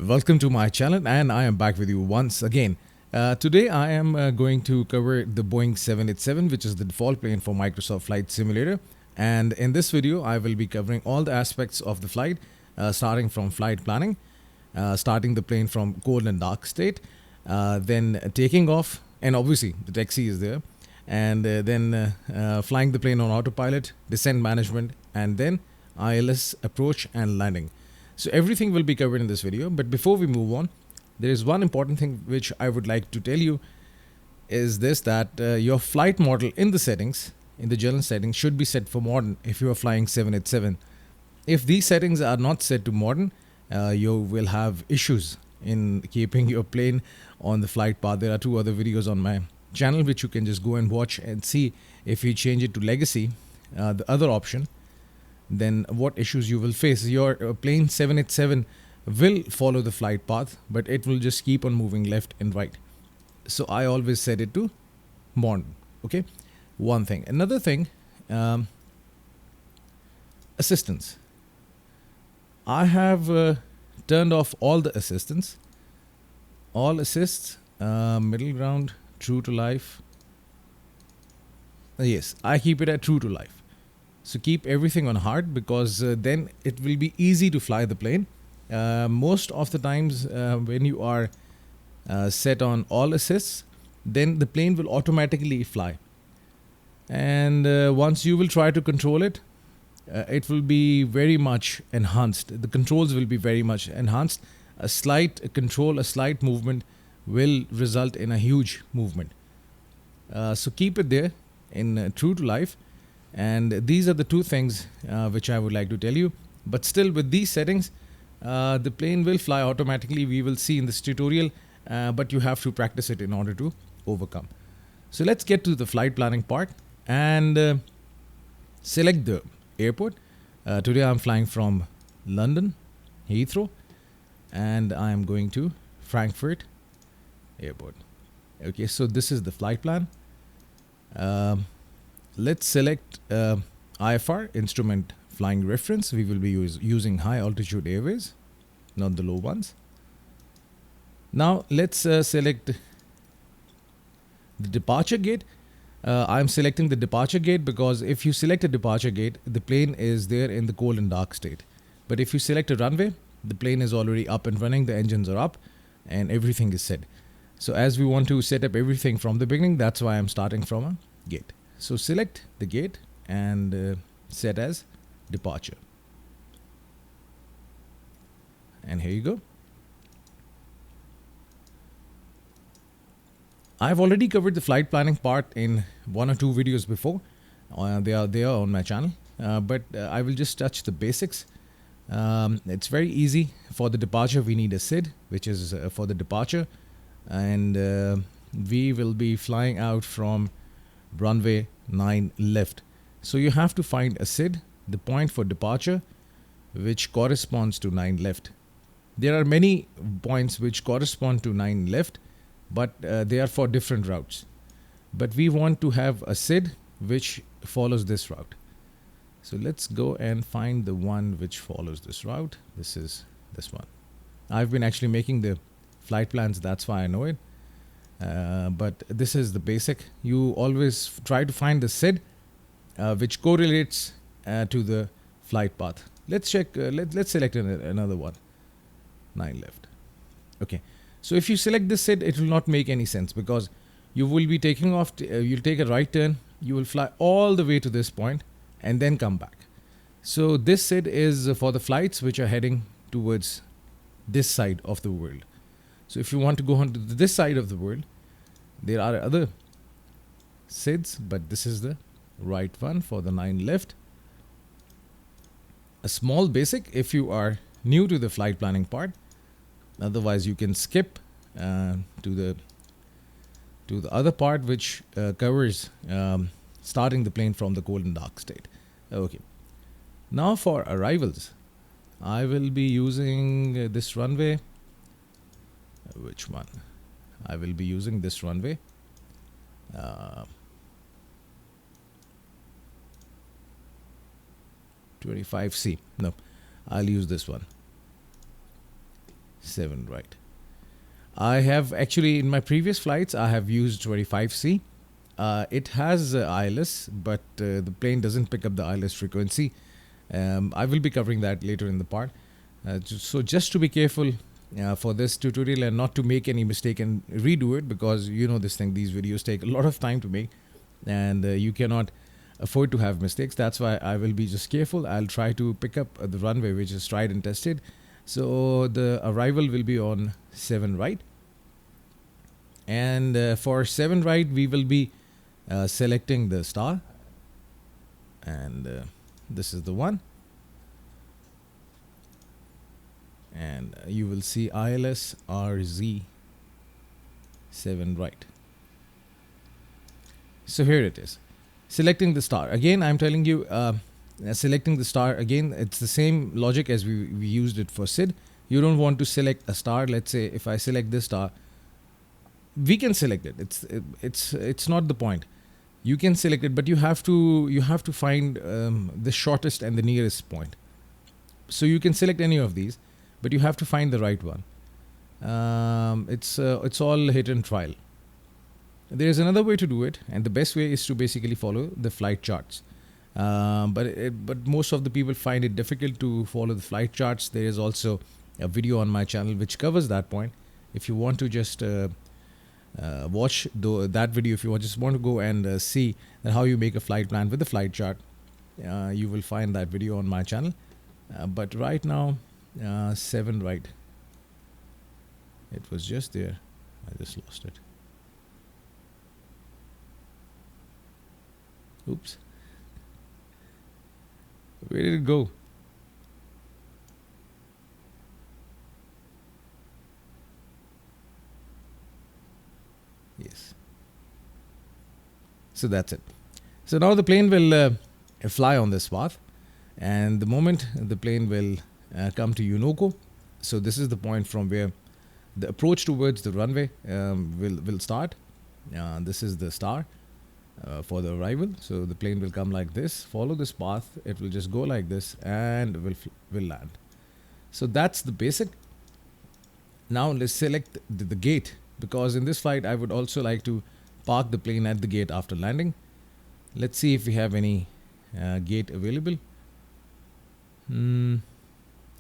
Welcome to my channel, and I am back with you once again. Today, I am going to cover the Boeing 787, which is the default plane for Microsoft Flight Simulator. And in this video, I will be covering all the aspects of the flight, starting from flight planning, starting the plane from cold and dark state, then taking off, and obviously the taxi is there, and then flying the plane on autopilot, descent management, and then ILS approach and landing. So everything will be covered in this video, but before we move on, there is one important thing which I would like to tell you is this, that your flight model in the settings, in the general settings, should be set for modern if you are flying 787. If these settings are not set to modern, you will have issues in keeping your plane on the flight path. There are two other videos on my channel which you can just go and watch and see. If you change it to legacy, the other option, then what issues you will face. Your plane 787 will follow the flight path, but it will just keep on moving left and right. So I always set it to modern. Okay, one thing. Another thing, assistance. I have turned off all the assistance, all assists, middle ground, true to life. Yes, I keep it at true to life. So keep everything on hard, because then it will be easy to fly the plane. Most of the times when you are set on all assists, then the plane will automatically fly. And once you will try to control it, it will be very much enhanced. The controls will be very much enhanced. A slight control, a slight movement will result in a huge movement. So keep it there in true to life. And these are the two things which I would like to tell you. But still, with these settings, the plane will fly automatically. We will see in this tutorial, but you have to practice it in order to overcome. So let's get to the flight planning part and select the airport. Today I'm flying from London, Heathrow, and I am going to Frankfurt Airport. Okay, so this is the flight plan. Let's select IFR, instrument flying reference. We will be using high altitude airways, not the low ones. Now let's select the departure gate. I'm selecting the departure gate because if you select a departure gate, the plane is there in the cold and dark state. But if you select a runway, the plane is already up and running, the engines are up, and everything is set. So as we want to set up everything from the beginning, that's why I'm starting from a gate. So select the gate and set as departure. And here you go. I've already covered the flight planning part in one or two videos before. They are there on my channel. But I will just touch the basics. It's very easy. For the departure, we need a SID, which is for the departure. And we will be flying out from runway 9 left. So you have to find a SID, the point for departure, which corresponds to 9 left. There are many points which correspond to 9 left, but they are for different routes. But we want to have a SID which follows this route. So let's go and find the one which follows this route. This is this one. I've been actually making the flight plans, that's why I know it. But this is the basic. You always try to find the SID which correlates to the flight path. Let's check. Let's select another one. 9 left. Okay. So if you select this SID, it will not make any sense because you will be taking off. You'll take a right turn. You will fly all the way to this point and then come back. So this SID is for the flights which are heading towards this side of the world. So if you want to go on to this side of the world, there are other SIDs, but this is the right one for the 9 left. A small basic if you are new to the flight planning part. Otherwise, you can skip to the other part which covers starting the plane from the cold and dark state. Okay. Now for arrivals, I will be using this runway. Which one? I will be using this runway. 25C. No, I'll use this one. 7 right. I have actually, in my previous flights, I have used 25C. It has ILS, but the plane doesn't pick up the ILS frequency. I will be covering that later in the part. So just to be careful for this tutorial and not to make any mistake and redo it, because you know this thing, these videos take a lot of time to make, and you cannot afford to have mistakes. That's why I will be just careful. I'll try to pick up the runway which is tried and tested. So the arrival will be on 7 right. And for 7 right, we will be selecting the star. And this is the one. And you will see ILS RZ 7 right. So here it is. Selecting the star. Again, I'm telling you, selecting the star, again, it's the same logic as we used it for SID. You don't want to select a star. Let's say if I select this star, we can select it. It's not the point. You can select it, but you have to find the shortest and the nearest point. So you can select any of these, but you have to find the right one. It's all hit and trial. There's another way to do it, and the best way is to basically follow the flight charts. But most of the people find it difficult to follow the flight charts. There is also a video on my channel which covers that point. If you want to just watch that video, if you just want to go and see how you make a flight plan with the flight chart, you will find that video on my channel. But right now, 7 right. It was just there. I just lost it. Oops. Where did it go? Yes. So that's it. So now the plane will fly on this path, and the moment the plane will come to Unoko, so this is the point from where the approach towards the runway will start. This is the star for the arrival. So the plane will come like this, follow this path, it will just go like this, and will land. So that's the basic. Now let's select the gate, because in this flight I would also like to park the plane at the gate after landing. Let's see if we have any gate available.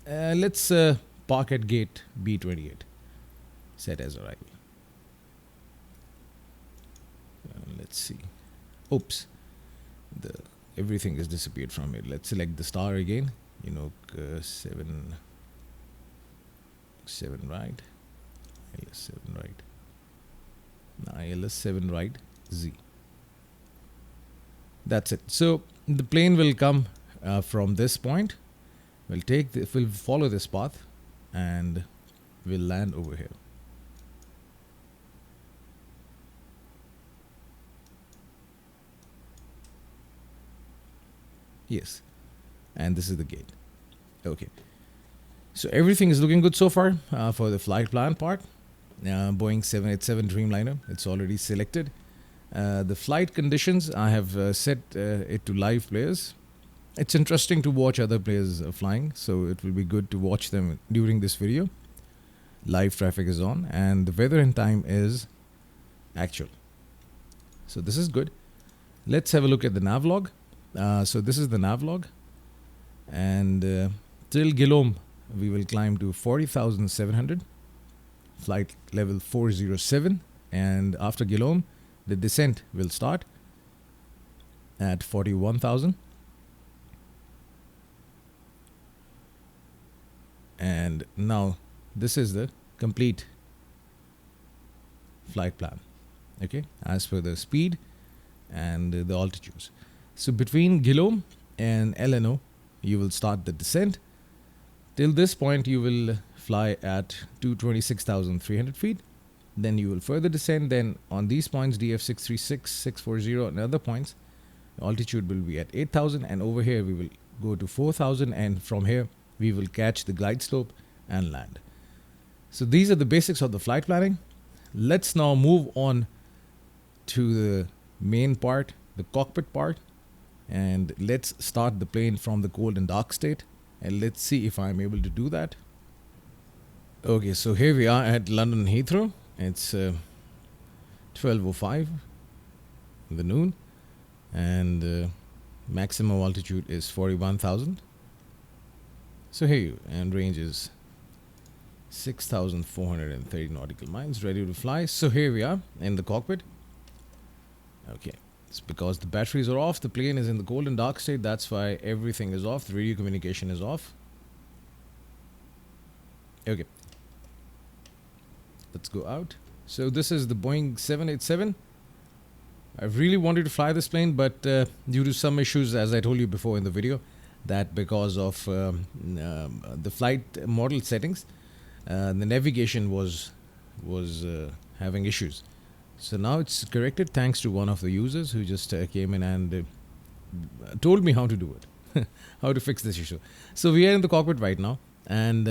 Let's park at gate B28. Set as arrival. Let's see. Oops, everything has disappeared from it. Let's select the star again. 7 right. ILS 7 right. ILS 7 right Z. That's it. So the plane will come from this point. We'll follow this path, and we'll land over here. Yes, and this is the gate. Okay, so everything is looking good so far for the flight plan part. Boeing 787 Dreamliner, it's already selected. The flight conditions, I have set it to live players. It's interesting to watch other players flying, so it will be good to watch them during this video. Live traffic is on, and the weather and time is actual. So this is good. Let's have a look at the navlog. So this is the navlog, and till Guillaume we will climb to 40,700, flight level 407, and after Guillaume the descent will start at 41,000, and now this is the complete flight plan, okay, as per the speed and the altitudes. So between Guillaume and LNO, you will start the descent. Till this point, you will fly at 226,300 feet. Then you will further descend. Then on these points, DF636, 640, and other points, altitude will be at 8,000. And over here, we will go to 4,000. And from here, we will catch the glide slope and land. So these are the basics of the flight planning. Let's now move on to the main part, the cockpit part. And let's start the plane from the cold and dark state, and let's see if I'm able to do that. Okay, so here we are at London Heathrow. It's 12:05 in the noon, and maximum altitude is 41,000. So here you, and range is 6,430 nautical miles, ready to fly. So here we are in the cockpit. Okay, it's because the batteries are off, the plane is in the cold and dark state, that's why everything is off, the radio communication is off. Okay, let's go out. So this is the Boeing 787. I really wanted to fly this plane, but due to some issues, as I told you before in the video, that because of the flight model settings, the navigation was having issues. So now it's corrected thanks to one of the users who just came in and told me how to do it, how to fix this issue. So we are in the cockpit right now, and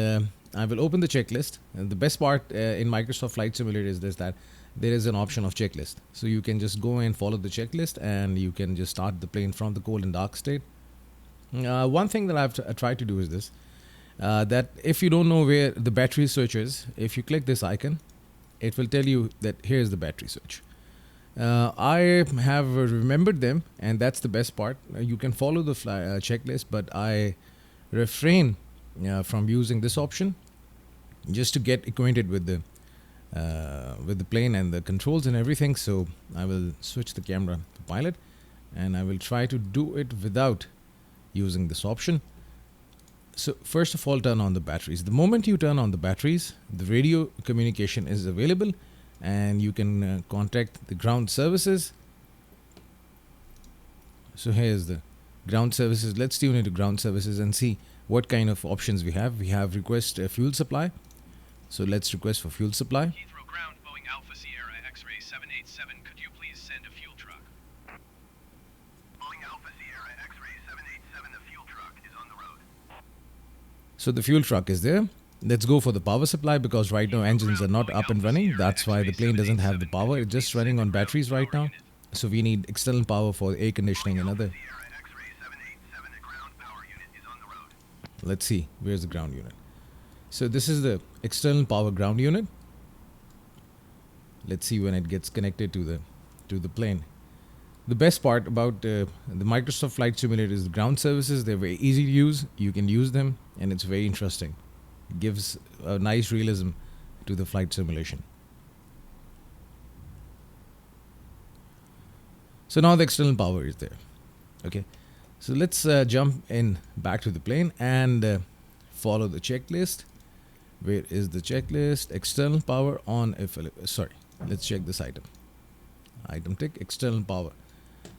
I will open the checklist. And the best part in Microsoft Flight Simulator is this, that there is an option of checklist. So you can just go and follow the checklist, and you can just start the plane from the cold and dark state. One thing that I've tried to do is this, that if you don't know where the battery switch is, if you click this icon, it will tell you that here's the battery switch. I have remembered them, and that's the best part. You can follow the checklist, but I refrain from using this option just to get acquainted with the plane and the controls and everything. So I will switch the camera to pilot, and I will try to do it without using this option. So first of all, turn on the batteries. The moment you turn on the batteries, the radio communication is available, and you can contact the ground services. So here's the ground services. Let's tune into ground services and see what kind of options we have. We have request fuel supply. So let's request for fuel supply. Heathrow ground, Boeing Alpha Sierra X-ray 787. Could you please send a fuel truck? Boeing Alpha Sierra X-ray 787. The fuel truck is on the road. So the fuel truck is there. Let's go for the power supply, because right now engines are not up and running. That's why the plane doesn't have the power. It's just running on batteries right now. So we need external power for air conditioning and other. Let's see, where's the ground unit? So this is the external power ground unit. Let's see when it gets connected to the plane. The best part about the Microsoft Flight Simulator is the ground services. They're very easy to use. You can use them, and it's very interesting. It gives a nice realism to the flight simulation. So now the external power is there. Okay, so let's jump in back to the plane and follow the checklist. Where is the checklist? External power on. Let's check this item. Item tick, external power.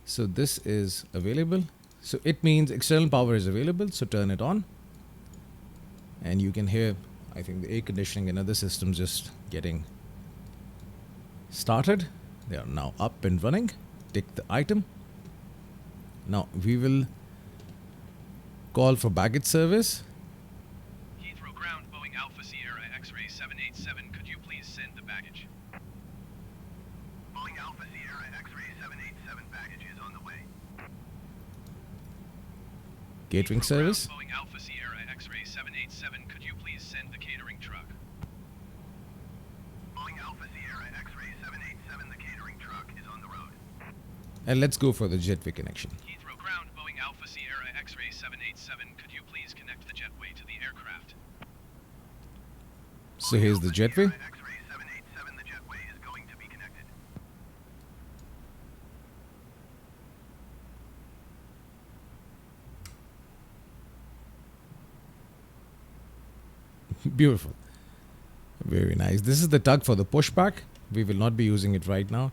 So this is available. So it means external power is available. So turn it on. And you can hear, I think, the air conditioning and other systems just getting started. They are now up and running. Tick the item. Now we will call for baggage service. Heathrow ground, Boeing Alpha Sierra X-ray 787. Could you please send the baggage? Boeing Alpha Sierra X-ray 787. Baggage is on the way. Catering service. Boeing Alpha Sierra X-ray 787. Could you please send the catering truck? Boeing Alpha Sierra X-ray 787. The catering truck is on the road. And let's go for the jetway connection. Heathrow ground, Boeing Alpha Sierra X-ray 787. Could you please connect the jetway to the aircraft? So here's the jetway. X-ray 787. The jetway is going to be connected. Beautiful. Very nice. This is the tug for the pushback. We will not be using it right now.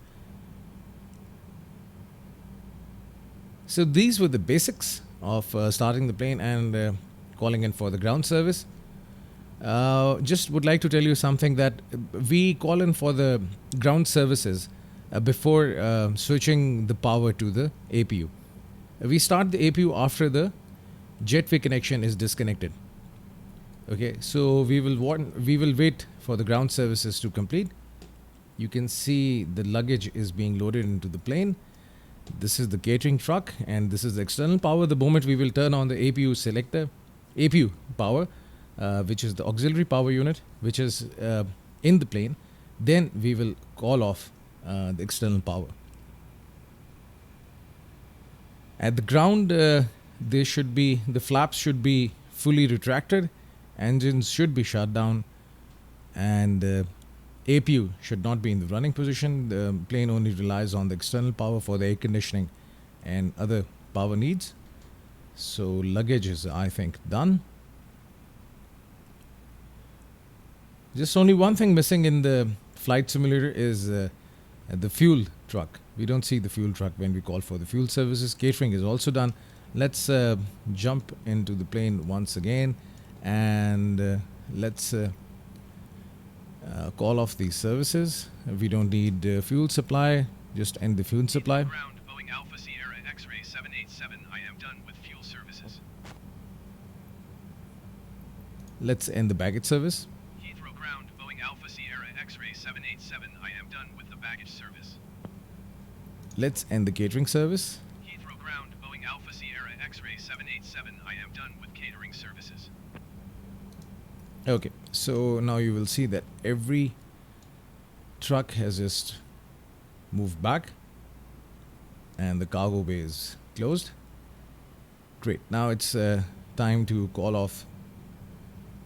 So these were the basics of starting the plane and calling in for the ground service. Just would like to tell you something, that we call in for the ground services before switching the power to the APU. We start the APU after the jetway connection is disconnected. Okay, so we will wait for the ground services to complete. You can see the luggage is being loaded into the plane. This is the catering truck, and this is the external power. The moment we will turn on the APU selector, APU power, which is the auxiliary power unit, which is in the plane, then we will call off the external power. At the ground, the flaps should be fully retracted, engines should be shut down, and APU should not be in the running position. The plane only relies on the external power for the air conditioning and other power needs. So luggage is, I think, done. Just only one thing missing in the flight simulator is the fuel truck. We don't see the fuel truck when we call for the fuel services. Catering is also done. Let's jump into the plane once again, and let's call off these services. We don't need fuel supply. Just end the fuel supply. Ground, Boeing Alpha Sierra X-ray 787. I am done with fuel services. Let's end the baggage service. Heathrow ground, Boeing Alpha Sierra X-ray 787. I am done with the baggage service. Let's end the catering service. Heathrow ground, Boeing Alpha Sierra X-ray 787. I am done with catering services. Okay, so now you will see that every truck has just moved back and the cargo bay is closed. Great. Now it's time to call off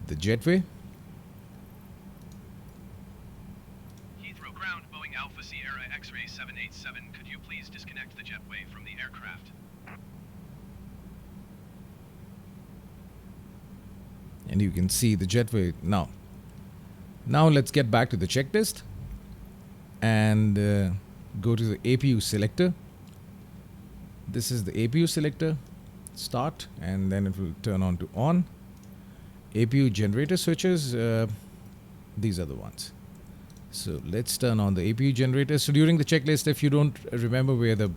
the jetway. Heathrow ground, Boeing Alpha Sierra X-ray 787. Could you please disconnect the jetway from the aircraft? And you can see the jetway now. Now let's get back to the checklist and go to the APU selector. This is the APU selector. Start, and then it will turn on to on. APU generator switches, these are the ones. So let's turn on the APU generator. So during the checklist, if you don't remember where the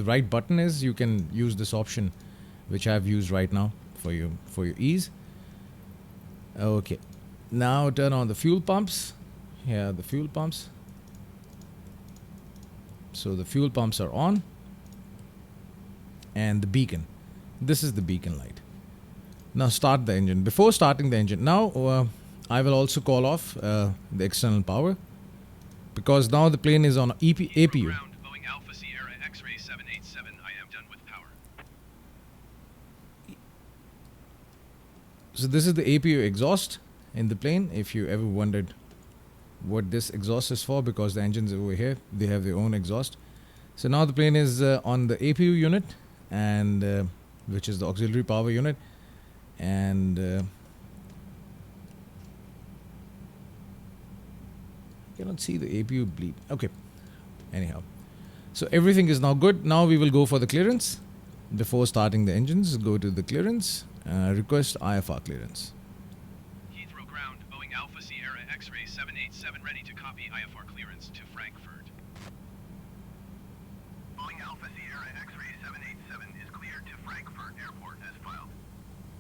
right button is, you can use this option, which I've used right now for your ease. Okay, now turn on the fuel pumps. Here, the fuel pumps. So the fuel pumps are on, and the beacon. This is the beacon light. Now start the engine. Before starting the engine, now I will also call off the external power, because now the plane is on APU. Ground, Boeing Alpha Sierra X-ray 787. I am done with power. So this is the APU exhaust in the plane. If you ever wondered what this exhaust is for, because the engines over here, they have their own exhaust. So now the plane is on the APU unit, and which is the auxiliary power unit, and cannot see the APU bleed. Okay, anyhow, so everything is now good. Now we will go for the clearance. Before starting the engines, go to the clearance, request IFR clearance. Heathrow ground, Boeing Alpha Sierra X-ray 787. Ready to copy IFR clearance to Frankfurt. Boeing Alpha Sierra X-ray 787 is cleared to Frankfurt Airport as filed.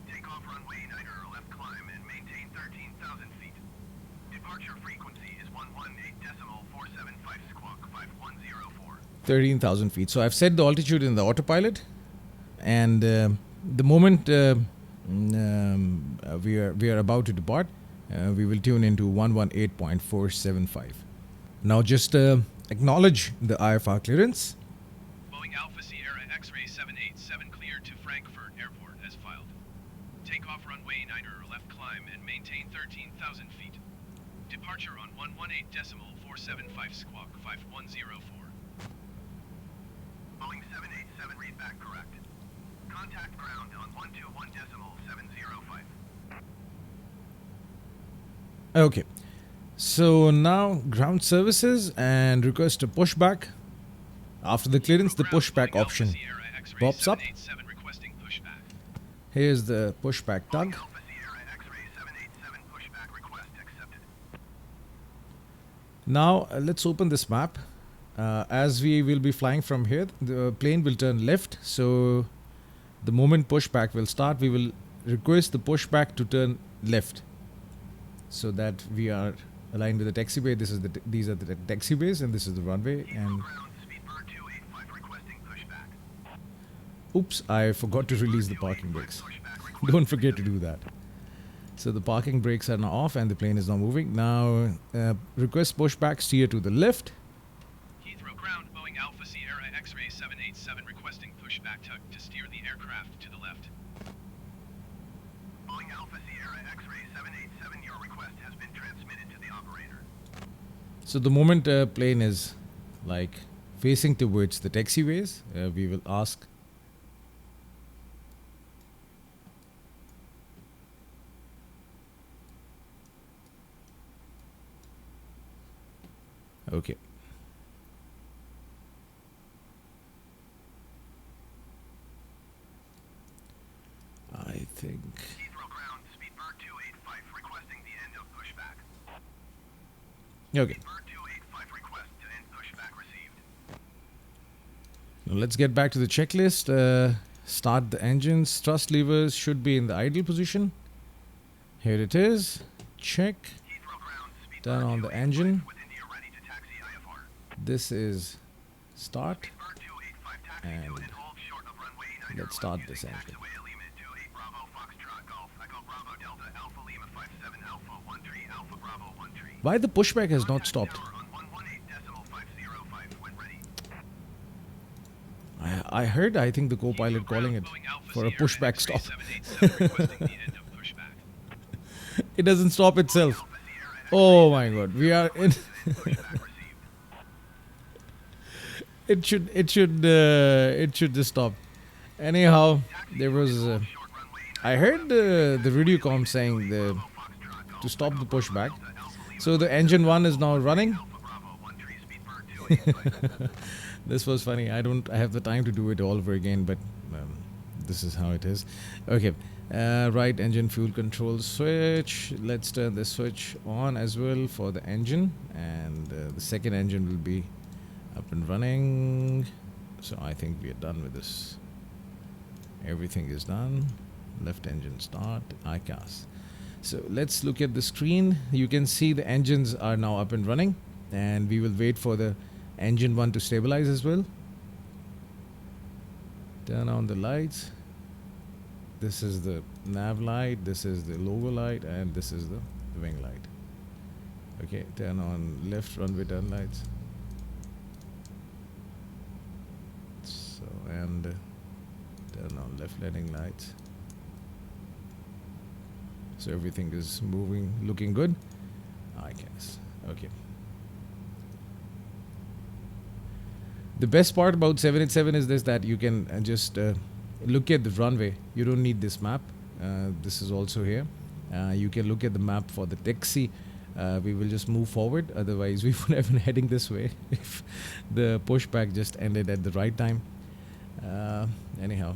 Takeoff runway 90 left climb and maintain 13,000 feet. Departure frequency is 118.475 squawk 5104. 13,000 feet. So I've set the altitude in the autopilot, and the moment we are about to depart, we will tune into 118.475. Now just acknowledge the IFR clearance. Boeing Alpha Sierra X-ray 787 cleared to Frankfurt Airport as filed. Takeoff runway 90 left climb and maintain 13,000 feet. Departure on 118.475 squawk 5104. Boeing 787 read back correct. Contact ground on 121.705. Okay, so now ground services and request a pushback. After the clearance, the pushback option pops up. Requesting pushback. Here's the pushback tug. Alpha Sierra X-ray 787 pushback request accepted. Now let's open this map. As we will be flying from here, the plane will turn left. So the moment pushback will start, we will request the pushback to turn left, so that we are aligned with the taxiway. These are the taxiways, and this is the runway. And Ground Speedbird 285 requesting pushback. oops, I forgot to release the parking brakes. Pushback request. Don't forget to do that. So the parking brakes are now off and the plane is now moving. Now request pushback, steer to the left. Heathrow ground, Boeing Alpha Sierra X-ray 787 requesting pushback to steer the aircraft to the left. Boeing Alpha Sierra X-ray 787, your request has been transmitted to the operator. So the moment plane is like facing towards the taxiways, we will ask. Okay. I think. Heathrow ground, Speedbird 285 requesting the end of pushback. Okay. Speedbird 285 request to end pushback received. Now let's get back to the checklist. Start the engines. Thrust levers should be in the idle position. Here it is. Check. Heathrow ground, Speedbird Turn on the 285 engine. with India ready to taxi IFR. This is start. Speedbird 285 taxi And to and hold short of runway 9 let's start using this engine. taxiway Lima 28 Bravo Foxtrot Golf Echo Bravo Delta Alpha Lima 57 Alpha 13 Alpha Bravo 13. Why the pushback has not stopped? Tower on 118.505 when ready. I heard, I think the co-pilot calling it Boeing Alpha for a Sierra pushback X-ray stop. 787 requesting the end of pushback. It doesn't stop itself. Alpha Sierra X-ray Oh my god, we are in. pushback received. It should just stop. Anyhow, there was. I heard the radio comm saying to stop the pushback. So the engine one is now running. This was funny. I have the time to do it all over again, but this is how it is. Okay, right engine fuel control switch. Let's turn the switch on as well for the engine, and the second engine will be up and running. So I think we are done with this. Everything is done. Left engine start, ICAS. So let's look at the screen. You can see the engines are now up and running, and we will wait for the engine one to stabilize as well. Turn on the lights. This is the nav light, this is the logo light, and this is the wing light. Okay, turn on left runway turn lights. So, and turn on left landing lights. So everything is moving, looking good. I guess. Okay. The best part about 787 is this, that you can just look at the runway. You don't need this map. This is also here. You can look at the map for the taxi. We will just move forward. Otherwise, we would have been heading this way if the pushback just ended at the right time. Anyhow,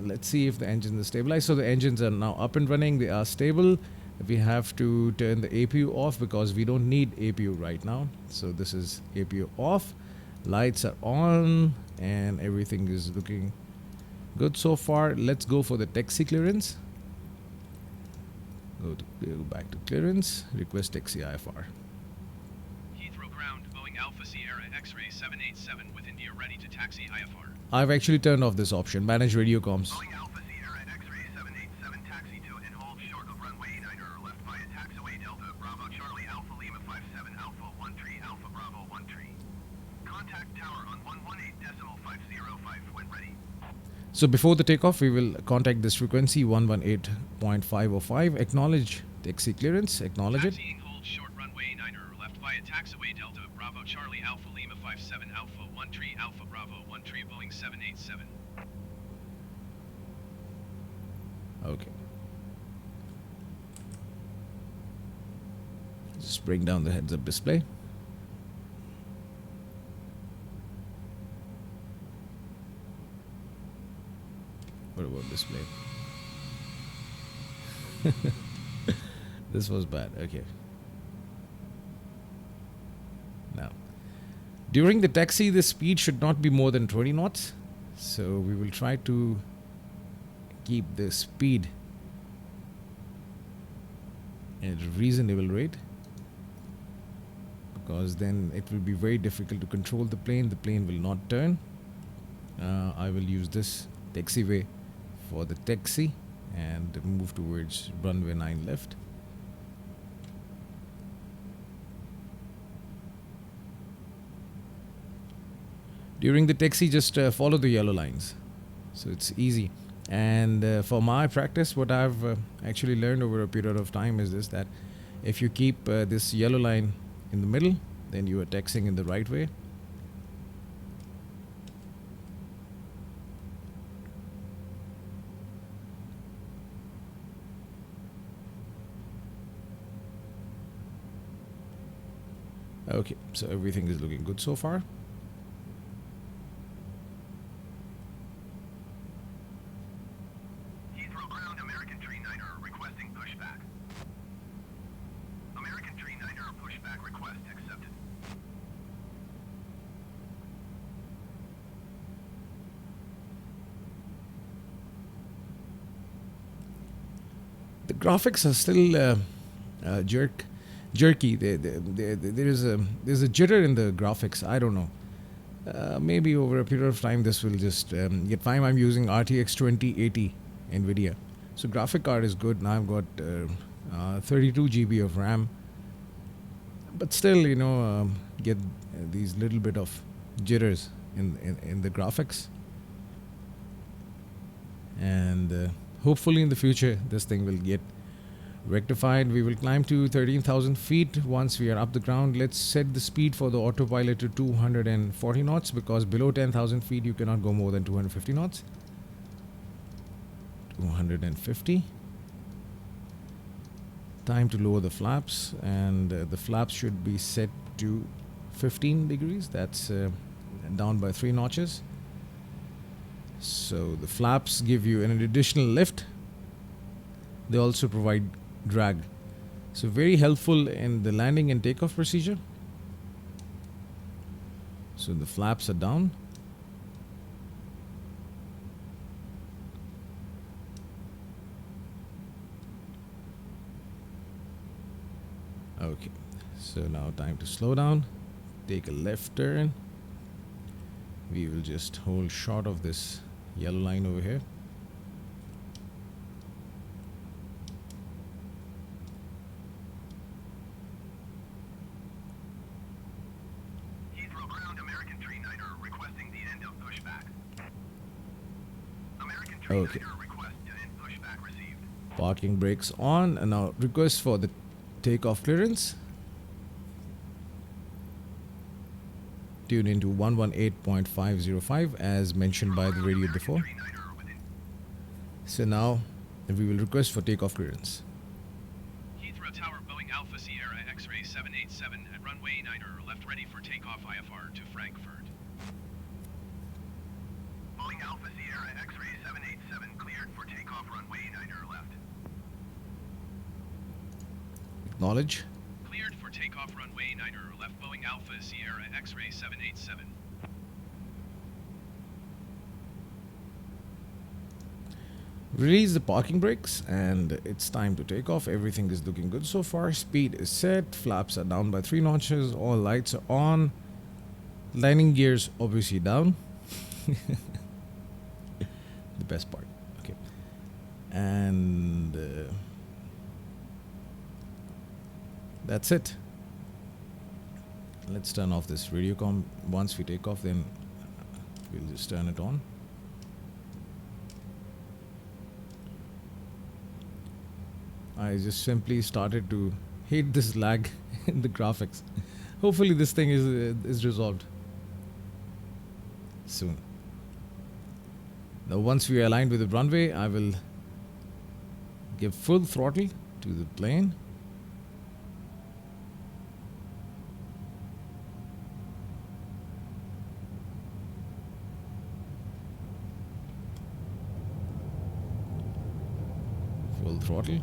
let's see if the engines are stabilized. So the engines are now up and running. They are stable. We have to turn the APU off because we don't need APU right now. So this is APU off. Lights are on and everything is looking good so far. Let's go for the taxi clearance. Go back to clearance. Request taxi IFR. Heathrow ground, Boeing Alpha Sierra X-ray 787 with India ready to taxi IFR. I've actually turned off this option. Manage radio comms. Boeing Alpha Sierra X-ray 787 taxi to and hold short of runway 9 left via taxiway Delta Bravo Charlie Alpha Lima 57 Alpha 13 Alpha Bravo 13. Contact tower on 118.505 when ready. So before the takeoff, we will contact this frequency 118.505. Acknowledge taxi clearance. Acknowledge it. Taxiing hold short runway 9 left via taxiway Delta Bravo Charlie Alpha Lima 57 Alpha 13 Alpha Bravo 13 Boeing 787. Okay. Just bring down the heads-up display. What about display? This was bad. Okay. Now, during the taxi, the speed should not be more than 20 knots. So we will try to keep the speed at a reasonable rate, because then it will be very difficult to control the plane. The plane will not turn. I will use this taxiway for the taxi, and move towards runway 9 left. During the taxi, just follow the yellow lines. So it's easy. And for my practice, what I've actually learned over a period of time is this, that if you keep this yellow line in the middle, then you are taxiing in the right way. Okay, so everything is looking good so far. Heathrow ground, American Tree 9er requesting pushback. American Tree 9er pushback request accepted. The graphics are still jerky. There's a jitter in the graphics. I don't know. Maybe over a period of time this will just get fine. I'm using RTX 2080 NVIDIA, so graphic card is good. Now I've got 32 GB of RAM, but still, get these little bit of jitters in the graphics. And hopefully in the future this thing will get rectified. We will climb to 13,000 feet once we are up the ground. Let's set the speed for the autopilot to 240 knots, because below 10,000 feet you cannot go more than 250 knots. 250. Time to lower the flaps, and the flaps should be set to 15 degrees. That's down by 3 notches. So the flaps give you an additional lift. They also provide drag, so very helpful in the landing and takeoff procedure. So the flaps are down. Okay, so now time to slow down, take a left turn. We will just hold short of this yellow line over here. Heathrow ground, American Tree 9er requesting the end of pushback. American Tree Okay. 9er request to end pushback received. Parking brakes on, and now request for the takeoff clearance. Tune into 118.505 as mentioned by the radio before. So now we will request for takeoff clearance. Heathrow Tower, Boeing Alpha Sierra X-ray 787 at runway 9er, left ready for takeoff IFR to Frankfurt. Boeing Alpha Sierra X-ray 787 cleared for takeoff runway 9er left. Acknowledge. Cleared for takeoff runway 9er, left Boeing Alpha Sierra X-ray 787. Release the parking brakes, and it's time to take off. Everything is looking good so far. Speed is set. Flaps are down by 3 notches. All lights are on. Landing gears obviously down. The best part. Okay. And that's it. Let's turn off this radio comm. Once we take off, then we'll just turn it on. I just simply started to hate this lag in the graphics. Hopefully this thing is resolved soon. Now once we are aligned with the runway, I will give full throttle to the plane. Full throttle.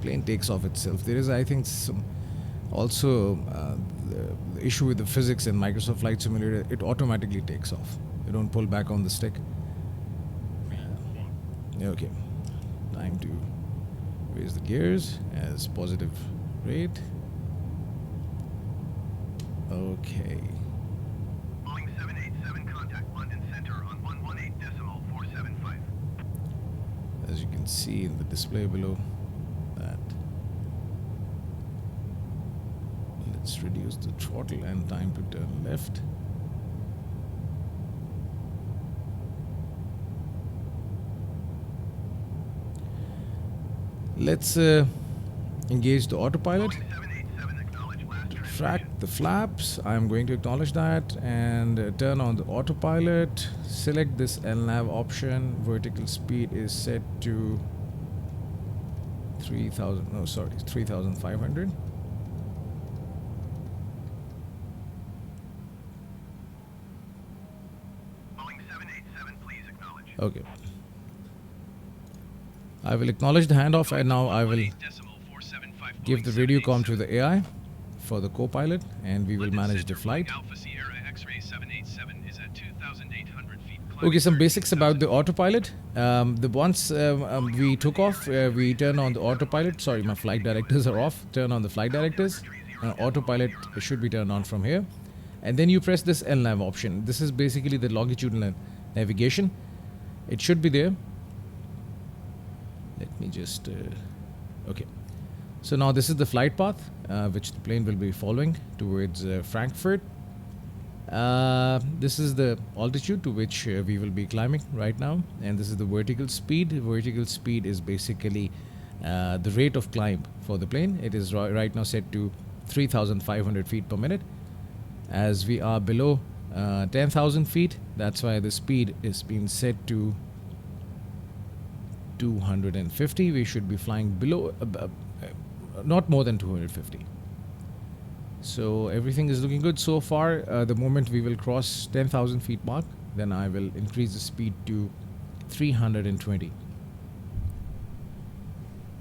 Plane takes off itself. There is, I think, some also the issue with the physics in Microsoft Flight Simulator. It automatically takes off. You don't pull back on the stick. Okay. Time to raise the gears as positive rate. Okay. Boeing 787 contact London Center on 118.475. As you can see in the display below that. Let's reduce the throttle and time to turn left. Let's engage the autopilot. Boeing 787 acknowledge last Track the flaps. I'm going to acknowledge that and turn on the autopilot. Select this LNAV option. Vertical speed is set to 3,500. Boeing 787, please acknowledge. Okay. I will acknowledge the handoff and now I will give the radio comm to the AI for the co-pilot and we will manage the flight. Okay, some basics about the autopilot. Once we took off, we turn on the autopilot. Sorry, my flight directors are off. Turn on the flight directors. Autopilot should be turned on from here. And then you press this LNAV option. This is basically the longitudinal navigation. It should be there. Let me just... okay. So now this is the flight path which the plane will be following towards Frankfurt. This is the altitude to which we will be climbing right now, and this is the vertical speed. Vertical speed is basically the rate of climb for the plane. It is right now set to 3,500 feet per minute. As we are below 10,000 feet, that's why the speed is being set to 250. We should be flying below, not more than 250. So everything is looking good so far. The moment we will cross 10,000 feet mark, then I will increase the speed to 320.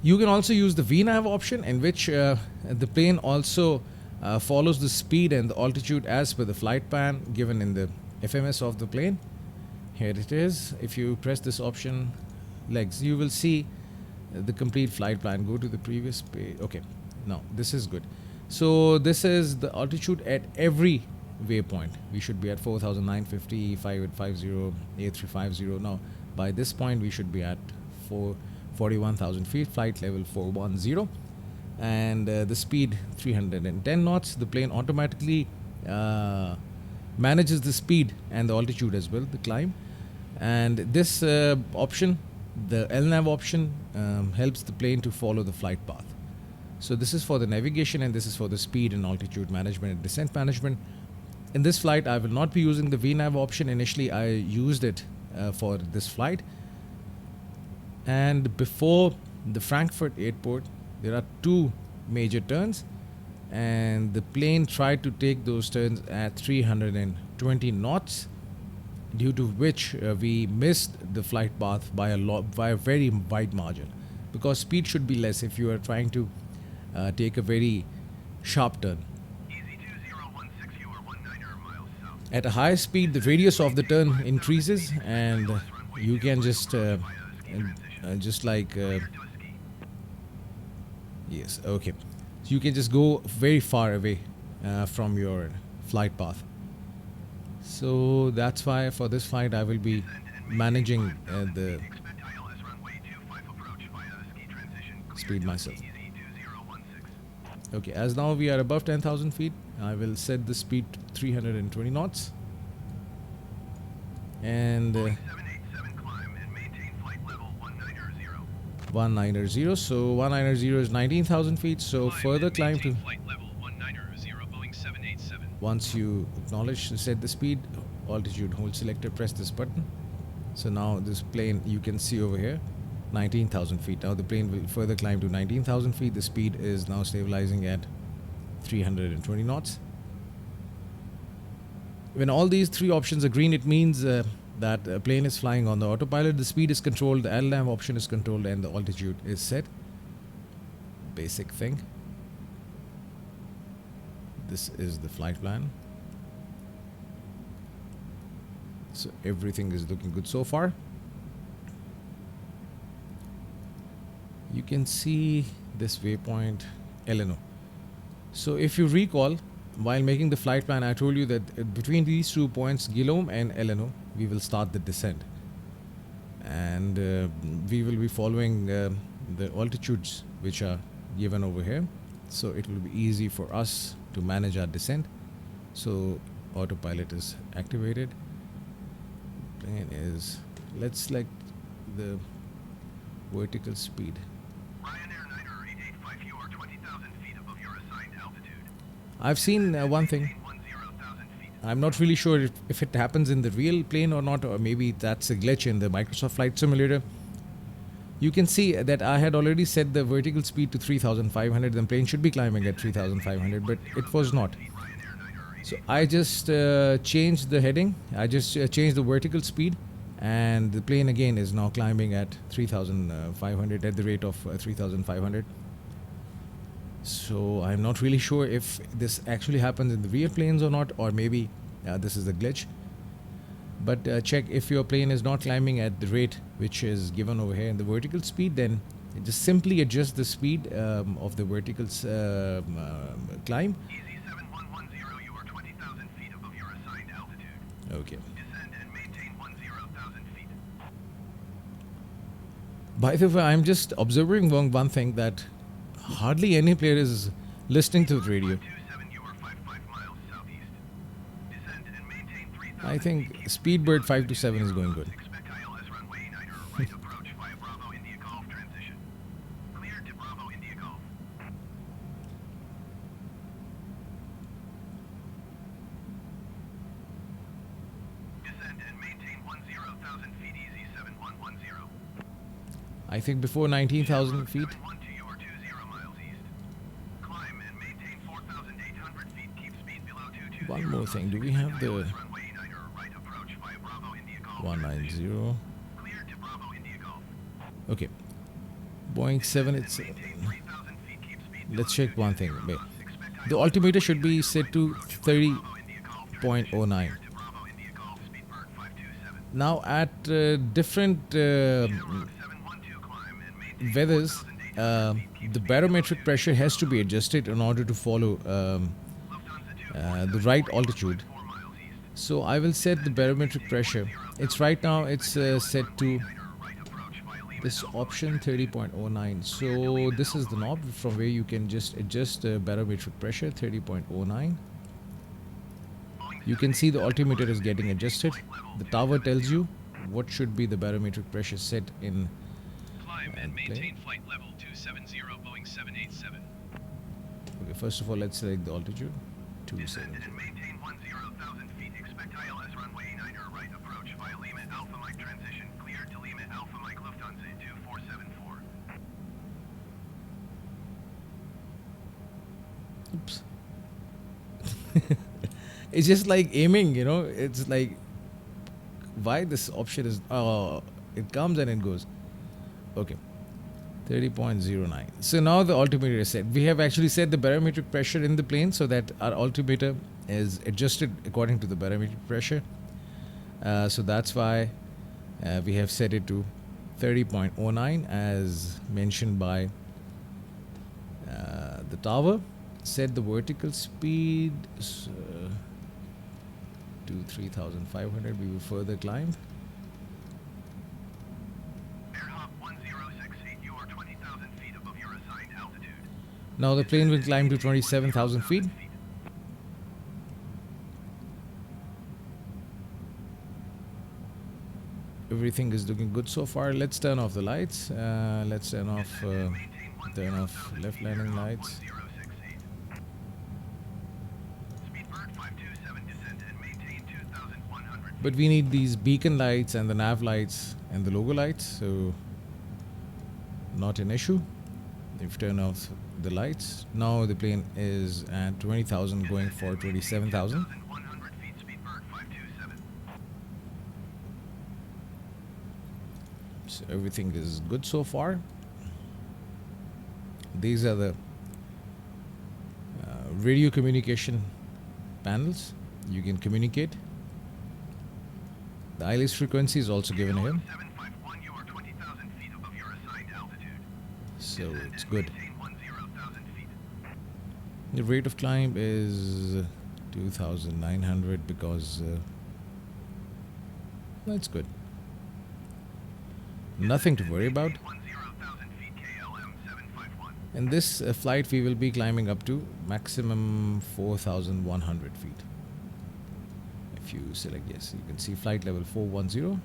You can also use the VNAV option, in which the plane also follows the speed and the altitude as per the flight plan given in the FMS of the plane. Here it is. If you press this option, legs, you will see the complete flight plan. Go to the previous page. Okay, no, this is good. So this is the altitude at every waypoint. We should be at 4,950, 5850, 8350. Now, by this point, we should be at 41,000 feet, flight level 410. And the speed 310 knots. The plane automatically manages the speed and the altitude as well, the climb. And this option, the LNAV option, helps the plane to follow the flight path. So this is for the navigation and this is for the speed and altitude management and descent management. In this flight, I will not be using the VNAV option. Initially, I used it for this flight. And before the Frankfurt airport, there are two major turns. And the plane tried to take those turns at 320 knots, due to which we missed the flight path by a very wide margin. Because speed should be less if you are trying to take a very sharp turn. Easy 2016, you are 19 miles south. At a high speed, the radius of the turn increases, and you can just like yes, okay. So you can just go very far away from your flight path. So that's why for this flight I will be managing the Expect ILS runway 25 approach via ski transition. speed myself. Easy 2016. Okay, as now we are above 10,000 feet, I will set the speed to 320 knots. And 787 climb and maintain flight level 190. 190. So 190 is 19,000 feet. So further climb to... Flight level 190, Boeing 787. Once you acknowledge, set the speed, altitude, hold selector, press this button. So now this plane, you can see over here, 19,000 feet. Now the plane will further climb to 19,000 feet. The speed is now stabilizing at 320 knots. When all these three options are green, it means that a plane is flying on the autopilot. The speed is controlled, the LNAV option is controlled, and the altitude is set. Basic thing. This is the flight plan. So everything is looking good so far. you can see this waypoint LNO. So if you recall, while making the flight plan, I told you that between these 2 points, Guillaume and LNO, we will start the descent. And we will be following the altitudes which are given over here. So it will be easy for us to manage our descent. So autopilot is activated. Plane is, let's select the vertical speed. Ryanair Niner 885, you are 20,000 feet above your assigned altitude. I've seen one thing. Maintain 10,000 feet. I'm not really sure if it happens in the real plane or not, or maybe that's a glitch in the Microsoft Flight Simulator. You can see that I had already set the vertical speed to 3,500. The plane should be climbing at 3,500, but it was not. So I just changed the heading. I just changed the vertical speed, and the plane again is now climbing at 3,500 at the rate of 3,500. So I'm not really sure if this actually happens in the real planes or not, or maybe this is a glitch. But check if your plane is not climbing at the rate which is given over here in the vertical speed, then just simply adjust the speed of the vertical climb. Easy 7110, you are 20,000 feet above your assigned altitude. Okay. Descend and maintain 10,000 feet. By the way, I'm just observing one thing, that hardly any player is listening to the radio. 527, you are 55 miles southeast. Descend and maintain 3,000 I think Speedbird 527 is going good. Expect ILS runway 9 right approach via Bravo India Golf transition. Cleared to Bravo India Golf. Descend and maintain 10,000 feet easy 7110. I think before 19,000 feet. 712, you are 20 miles east. Climb and maintain 4,800 feet. Keep speed below 220. One more thing. Do we have the ILS runway 9 right approach via Bravo India Golf 190? Cleared to Bravo India Golf. Okay. Boeing 7. It's. Maintain 3,000 feet. Keep speed Let's below check one thing. 220 Wait. knots. Expect The ILS altimeter should be set to Bravo India Golf 30.09. to Bravo India Golf Speedbird 527. Now at different 712 climb and maintain weathers, 4,800 feet. Keep the speed barometric pressure has to be adjusted in order to follow Lufthansa 247, the right 4 altitude. 4 miles east. So I will set the barometric pressure. It's right now, it's set to this option 30.09. So this is the knob from where you can just adjust the barometric pressure 30.09. You can see the altimeter is getting adjusted. The tower tells you what should be the barometric pressure set in. Climb And and plane. maintain flight level 270 Boeing 787. Okay, first of all, let's select the altitude. Descend 270. and maintain 10,000 feet. Expect ILS runway 9 right approach via Lima Alpha Mike transition. Cleared to Lima Alpha Mike Lufthansa 2474. Oops. It's just like aiming, you know. It's like, why this option is, it comes and it goes. Okay. 30.09. So now the altimeter is set. We have actually set the barometric pressure in the plane so that our altimeter is adjusted according to the barometric pressure. So that's why we have set it to 30.09 as mentioned by the tower. Set the vertical speed to 3,500. We will further climb. Airhop 1068. You are 20,000 feet above your assigned altitude. Now the plane will climb to 27,000 feet. Everything is looking good so far. Let's turn off the lights. Let's turn off left landing lights. 1068. Speedbird 527 descend and maintain 2,100 But we need these beacon lights and the nav lights and the logo lights, so not an issue. If you turn off the lights, now the plane is at 20,000 going for 27,000. 100 feet. Speedbird 527. So everything is good so far. These are the radio communication panels. You can communicate. The ILS frequency is also given here. 751. You are 20,000 feet above your assigned altitude. so it's good. Maintain 10,000 feet. The rate of climb is 2,900 because that's good. Nothing to worry about. 10,000 feet KLM 751. In this flight, we will be climbing up to maximum 4,100 feet. If you select yes, you can see flight level 410.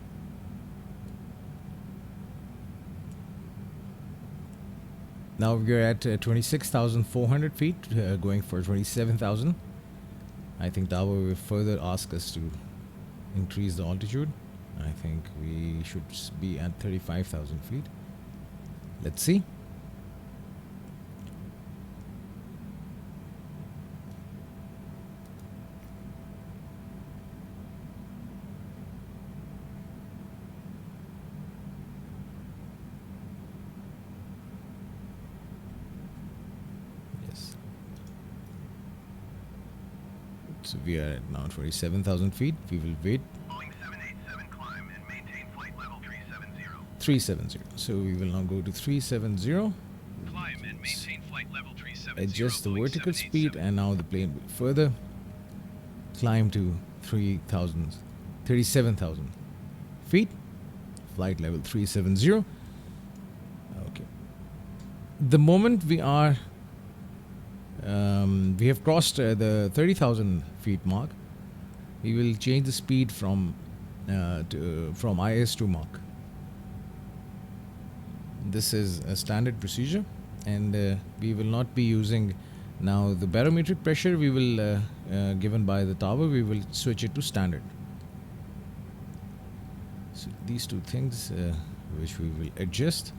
Now we are at 26,400 feet, going for 27,000. I think Tower will further ask us to increase the altitude. I think we should be at 35,000 feet. Let's see. Yes. So we are at now 27,000 feet. We will wait. Boeing 787 climb and maintain flight level 370. 370. So we will now go to 370. Climb and maintain flight level 370. Adjust the Boeing vertical speed, 787. and now the plane will further climb to 37,000 feet. Flight level 370. Okay. The moment we are we have crossed the 30,000 feet mark, we will change the speed from IS to Mach. This is a standard procedure, and we will not be using now the barometric pressure we will given by the tower. We will switch it to standard. So these two things which we will adjust.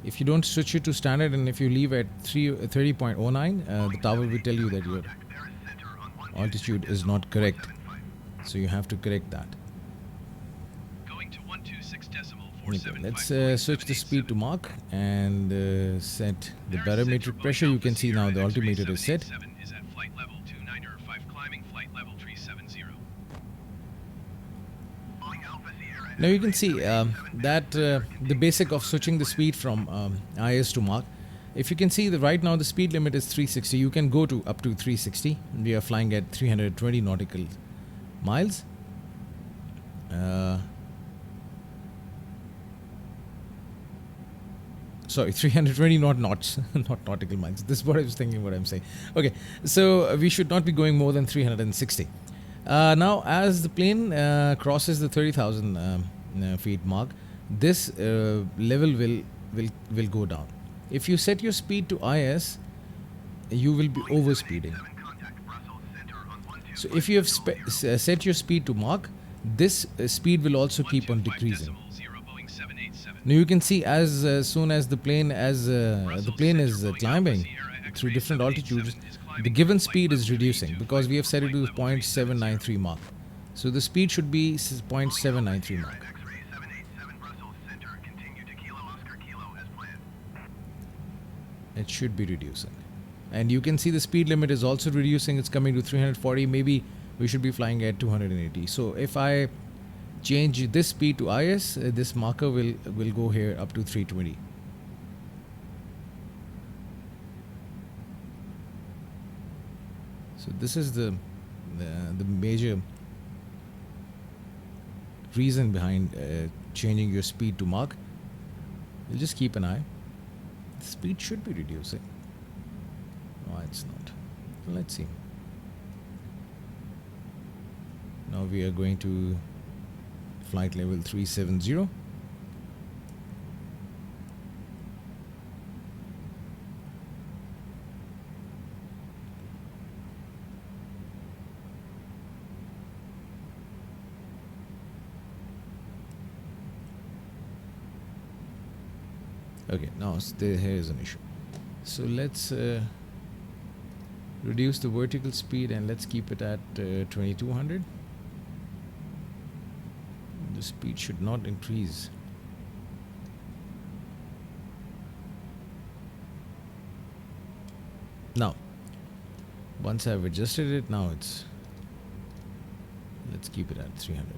If you don't switch it to standard, and if you leave at 30.09, the tower will tell you that your altitude is not correct. So you have to correct that. Going to 126 decimal Okay, 475. let's switch the speed to Mach and set the barometric pressure. You can see now the altimeter is set. Is at flight level 295, climbing flight level 370. Now you can see that the basic of switching the speed from IS to Mach. If you can see that right now the speed limit is 360, you can go to up to 360. We are flying at 320 nautical miles. Sorry, 320 not knots, not nautical miles. This is what I was thinking, what I'm saying. Okay, so we should not be going more than 360. Now, as the plane crosses the 30,000 feet mark, this level will go down. If you set your speed to IS, you will be overspeeding. So if you have set your speed to Mach, this speed will also keep on decreasing. Now you can see as soon as the plane is climbing through different altitudes, the given speed is reducing because we have set it to 0.793 Mach. So the speed should be 0.793 Mach. It should be reducing. And you can see the speed limit is also reducing. It's coming to 340. Maybe we should be flying at 280. So if I change this speed to IS, this marker will go here up to 320. So this is the major reason behind changing your speed to Mach. You'll just keep an eye. The speed should be reducing. Oh, it's not. Let's see. Now we are going to flight level 370. Okay, now here is an issue. So let's reduce the vertical speed and let's keep it at 2200. The speed should not increase. Now, once I've adjusted it, now let's keep it at 300.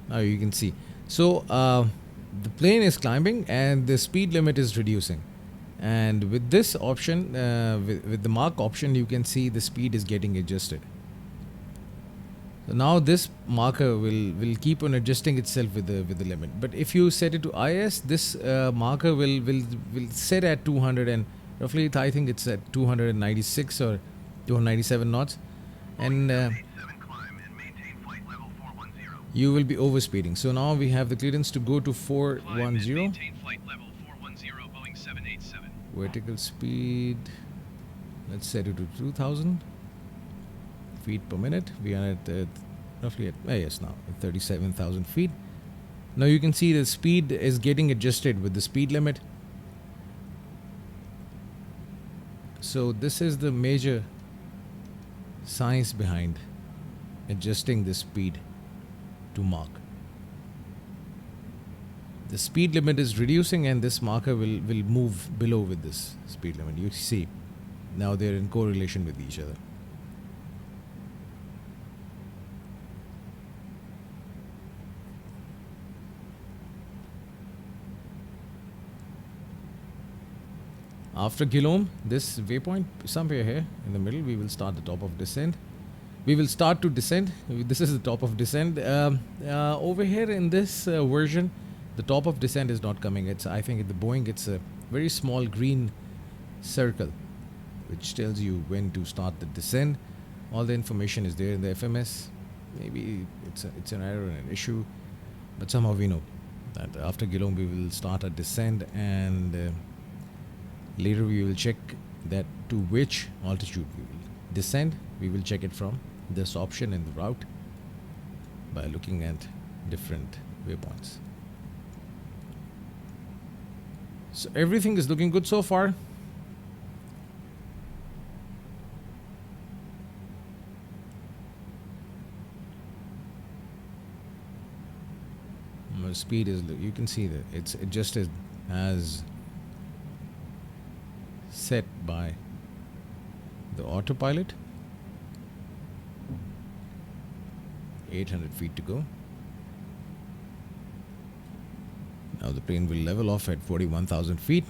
Now you can see. So the plane is climbing and the speed limit is reducing. And with this option, with the mark option, you can see the speed is getting adjusted. So now this marker will keep on adjusting itself with the limit. But if you set it to IS, this marker will set at 200 and roughly I think it's at 296 or 297 knots, and 787 climb and maintain flight level 410. you will be overspeeding. So now we have the clearance to go to Climb and 410. maintain flight level 410 Boeing 787. Vertical speed, let's set it to 2000 feet per minute. We are at roughly at yes now at 37,000 feet. Now you can see the speed is getting adjusted with the speed limit. So this is the major science behind adjusting the speed to Mach. The speed limit is reducing and this marker will move below with this speed limit. You see, now they're in correlation with each other. After Guillaume, this waypoint, somewhere here in the middle, we will start the top of descent. We will start to descend. This is the top of descent. Over here in this version, the top of descent is not coming. It's, I think, at the Boeing, it's a very small green circle, which tells you when to start the descent. All the information is there in the FMS. Maybe it's an error and an issue, but somehow we know that after Guillaume we will start a descent, and later we will check that to which altitude we will descend. We will check it from this option in the route by looking at different waypoints. So everything is looking good so far. My speed is, you can see that it's adjusted as set by the autopilot. 800 feet to go. Now the plane will level off at 41,000 feet.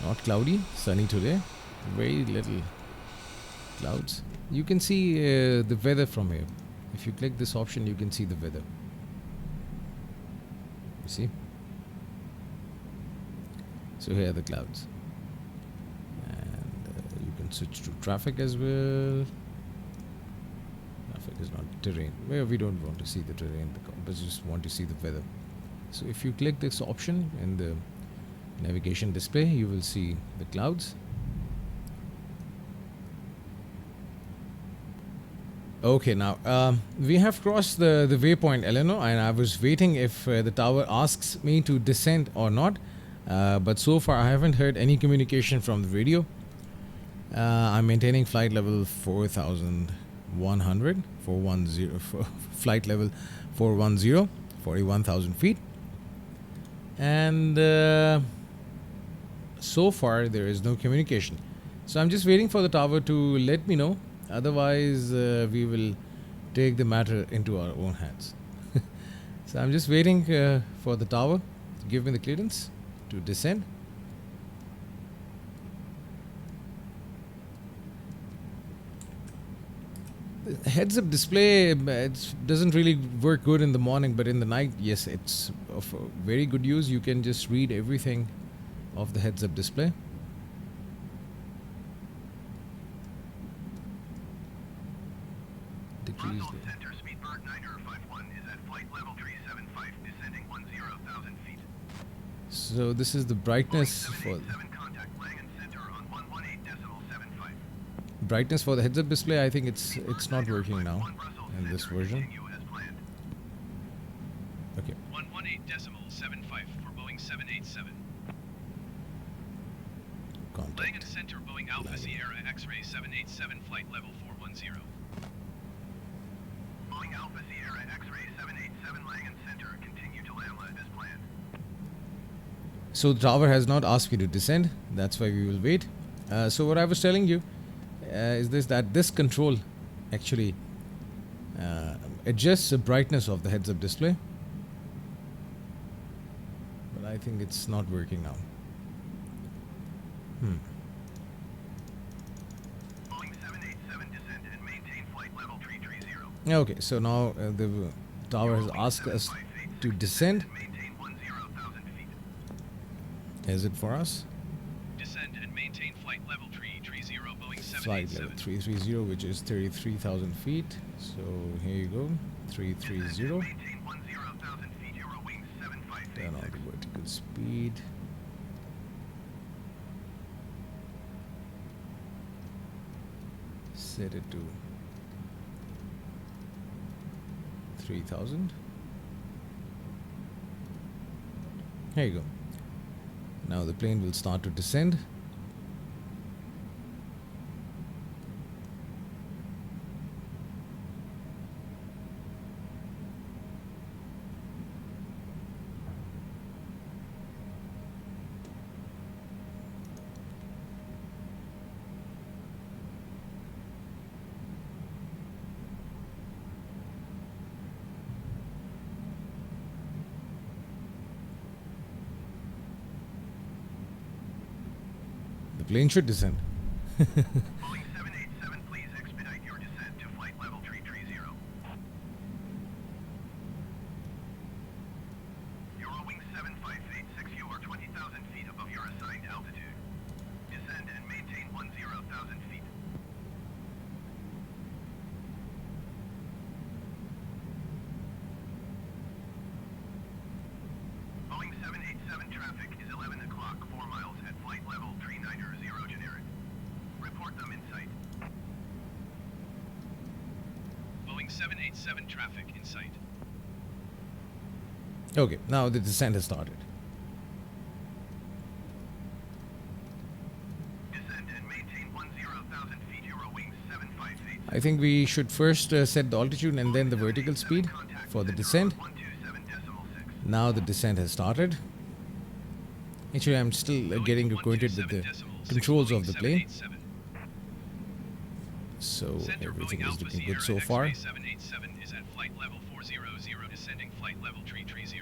Not cloudy, sunny today. Very little clouds. You can see the weather from here. If you click this option, you can see the weather. You see? So here are the clouds. And you can switch to traffic as well. Traffic is not terrain. Well, we don't want to see the terrain, but just want to see the weather. So if you click this option in the navigation display, you will see the clouds. Okay, now we have crossed the waypoint Eleanor, and I was waiting if the tower asks me to descend or not, but so far I haven't heard any communication from the radio. I'm maintaining flight level 4,100, flight level 410, 41,000 feet, and so far there is no communication. So I'm just waiting for the tower to let me know. Otherwise, we will take the matter into our own hands. So I'm just waiting for the tower to give me the clearance to descend. The heads-up display, it doesn't really work good in the morning, but in the night, yes, it's of very good use. You can just read everything of the heads-up display. Rockall Center, Speedbird 9051 is at flight level 375, descending 10,000 feet. So this is the brightness for Contact Langan Center on 118.75. brightness for the heads-up display. I think it's not working now in this version. Okay. 118.75 for Boeing 787. Contact. Langan Center, Boeing Alpha Sierra X-Ray 787, flight level 410. Boeing Alpha Alpha Sierra X-ray 787 Langen Center. Continue to Lamla as planned. So the tower has not asked me to descend. That's why we will wait. So what I was telling you is that this control actually adjusts the brightness of the heads-up display. But I think it's not working now. Boeing 787 descend and maintain flight level 330. Okay, so now the tower has asked us to descend. And maintain 10,000 feet. Is it for us? Descend and maintain flight level 330 Boeing Flight level 787. 330, which is 33,000 feet. So here you go, 330. Maintain 10,000 feet. Euro wings 7586. Turn on the vertical speed. Set it to 3,000. Here you go. Now the plane will start to descend. The plane should descend. Boeing 787, please expedite your descent to flight level 330. Euro wings 7586. You are 20,000 feet above your assigned altitude. Descend and maintain 10,000 feet. Boeing 787 traffic is 11 o'clock, 4 miles at flight level 390 generic. Report them in sight. Boeing 787 traffic in sight. Okay, now the descent has started. Descend and maintain 10,000 feet. Euro wings 758. I think we should first set the altitude and then the vertical speed for the descent. 127.6. Now the descent has started. Actually, I'm still getting acquainted with the controls of the plane. So Center everything Boeing is Alpha looking Sierra good so far. X-ray 787 is at flight level 400, descending flight level 330.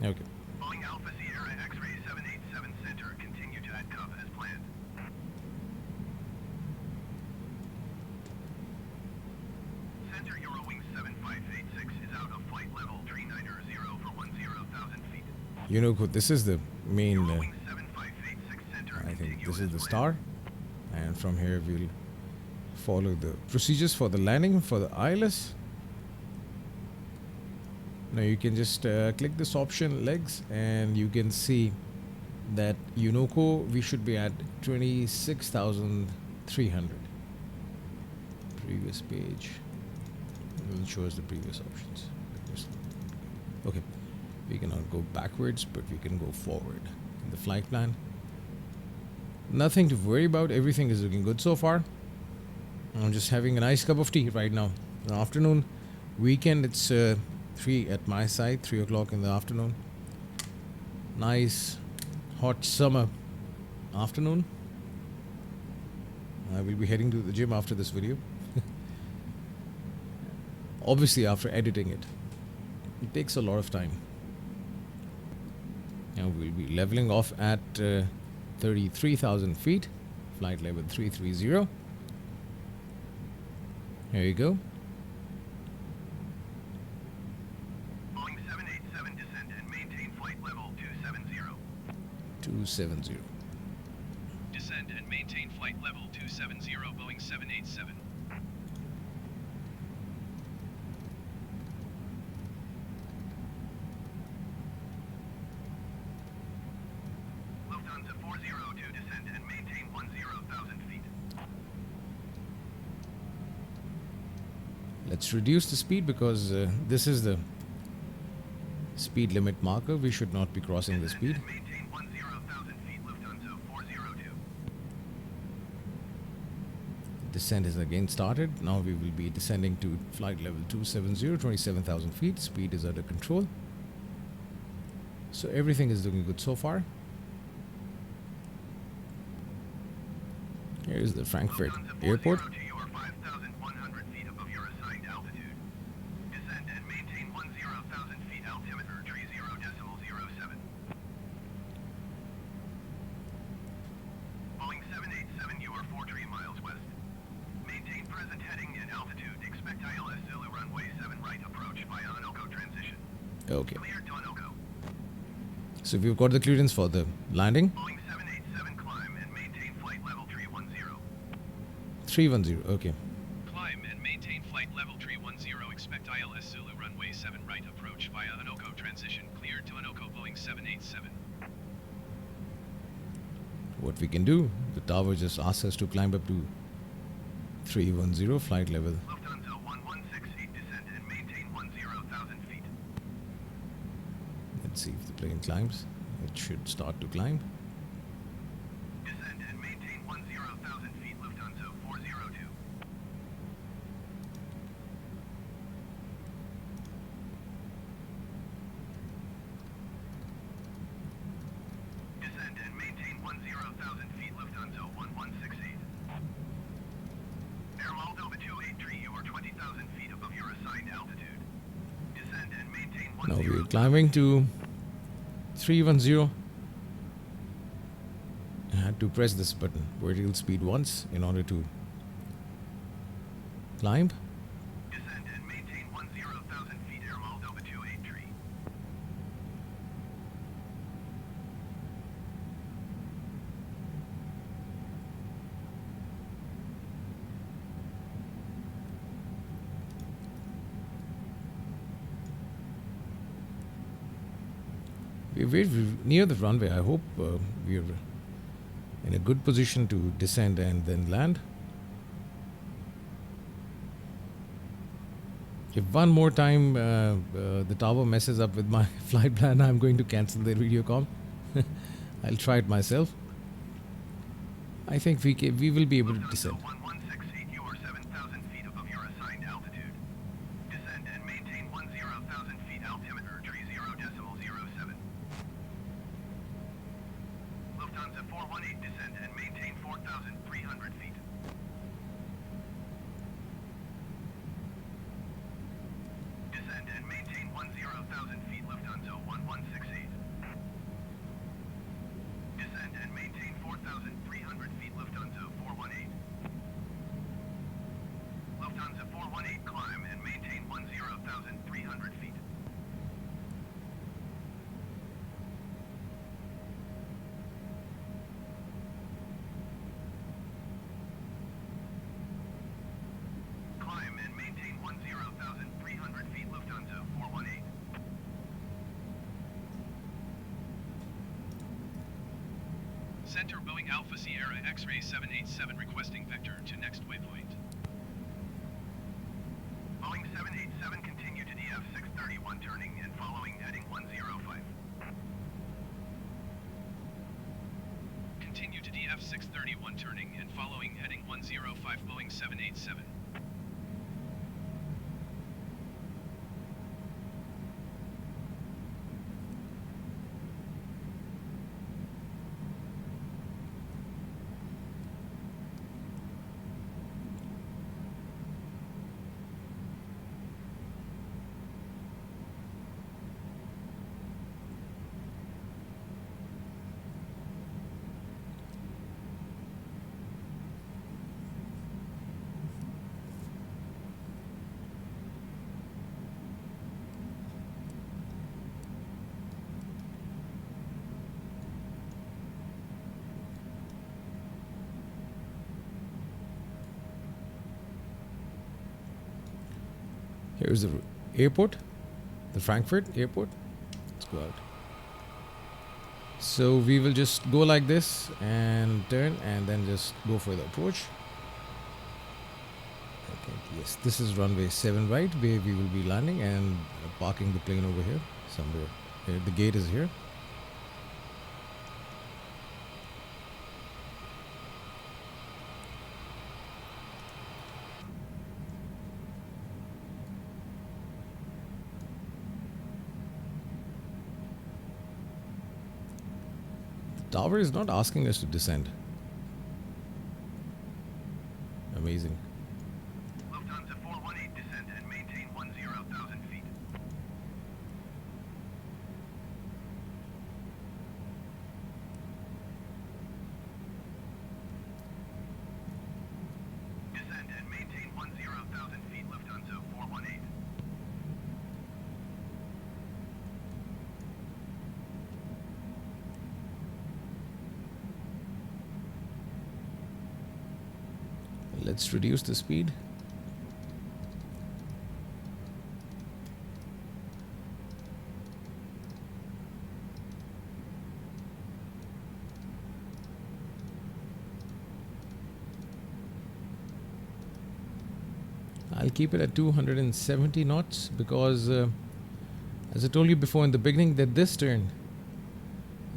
Okay. Boeing Alpha Sierra X-ray 787 center. Continue to ATCOV as planned. Center Eurowings 7586 is out of flight level 390 for 10,000 feet. You know, this is the main, Eurowings 7586 center. I think continue this is as the planned. star. And from here we'll follow the procedures for the landing for the ILS. Now you can just click this option legs and you can see that Unoco we should be at 26,300. Previous page. It will show us the previous options. Okay, we cannot go backwards, but we can go forward in the flight plan. Nothing to worry about. Everything is looking good so far. I'm just having a nice cup of tea right now. In the afternoon, weekend, it's 3 at my side, 3 o'clock in the afternoon. Nice hot summer afternoon. I will be heading to the gym after this video. Obviously after editing it. It takes a lot of time. Now we'll be leveling off at 33,000 feet. Flight level 330. Here you go. Boeing 787 descend and maintain flight level 270. 270. Descend and maintain flight level 270 Boeing 787. Lufthansa 402 descend and maintain 10,000 feet. Let's reduce the speed because this is the speed limit marker. We should not be crossing the speed. And maintain 10,000 feet. Lufthansa 402. Descent is again started. Now we will be descending to flight level 270, 27,000 feet. Speed is under control. So everything is looking good so far. Here is the Frankfurt airport. To your 5,100 feet above your assigned altitude. Descend and maintain 10,000 feet altimeter, tree 0.07. Boeing 787, you are 43 miles west. Maintain present heading and altitude. Expect ILS Zulu runway 7 right approach via Anoco transition. Okay. Cleared to Anoco. So we've got the clearance for the landing. Boeing 787 climb and maintain flight level 310. 310. Okay. Climb and maintain flight level 310. Expect ILS Zulu runway 7 right approach via Anoco transition. Cleared to Anoco Boeing 787. What we can do, the tower just asks us to climb up to 310 flight level. Lufthansa 1168 descend and maintain 10,000 feet. Let's see if the plane climbs. It should start to climb. Descend and maintain 10,000 feet. Lufthansa 402. Descend and maintain 10,000 feet. Lufthansa 1168. Air Moldova 283, you are 20,000 feet above your assigned altitude. Descend and maintain 10,000. Now we're climbing to 310. I had to press this button, vertical speed, once in order to climb. Descend and maintain 10,000 feet. Air Moldova 283. We're very near the runway. I hope we're in a good position to descend and then land. If one more time the tower messes up with my flight plan, I'm going to cancel the video call. I'll try it myself. I think we will be able to descend. 1168, you are 7,000 feet above your assigned altitude. Descend and maintain 10,000 feet altimeter, tree 0.07. Lufthansa 418, descend and maintain 4,300 feet. Descend and maintain 10,000 feet. Lufthansa 1168. Descend and maintain 4,300 feet. Lufthansa 418. Lufthansa 418, climb and maintain 10,300 feet. Climb and maintain 10,300 feet. Lufthansa 418. Center Boeing Alpha Sierra X-ray 787 requesting vector to next waypoint. Boeing 787, continue to DF 631, turning and following heading 105. Continue to DF 631 turning and following heading 105 Boeing 787. Here's the airport, the Frankfurt airport. Let's go out. So we will just go like this and turn and then just go for the approach. Okay, yes, this is runway 7 right, where we will be landing and parking the plane over here somewhere. Here, the gate is here. tower is not asking us to descend. Amazing. Lufthansa 418, descend and maintain 10,000 feet. Descend and maintain 10,000 feet, Lufthansa 418. Let's reduce the speed. I'll keep it at 270 knots because as I told you before in the beginning that this turn,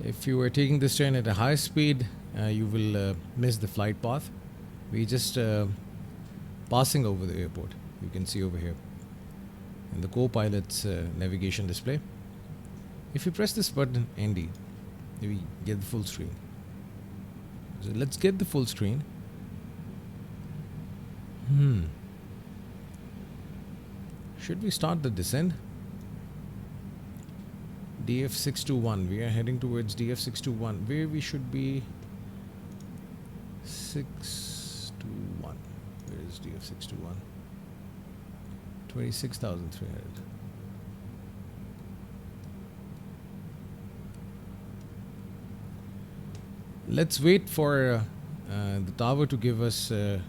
if you were taking this turn at a high speed, you will miss the flight path. We're just passing over the airport. You can see over here in the co-pilot's navigation display. If you press this button, ND, we get the full screen. So let's get the full screen. Should we start the descent? DF621. We are heading towards DF621, where we should be 621. Where is DF621? 26,300. Let's wait for the tower to give us the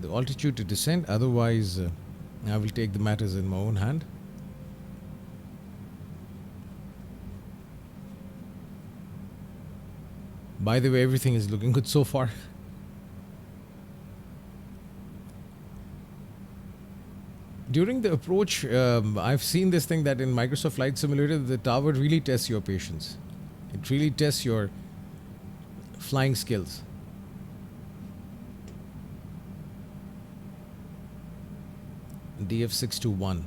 altitude to descend. Otherwise, I will take the matters in my own hand. By the way, everything is looking good so far. During the approach, I've seen this thing that in Microsoft Flight Simulator, the tower really tests your patience. It really tests your flying skills. DF621.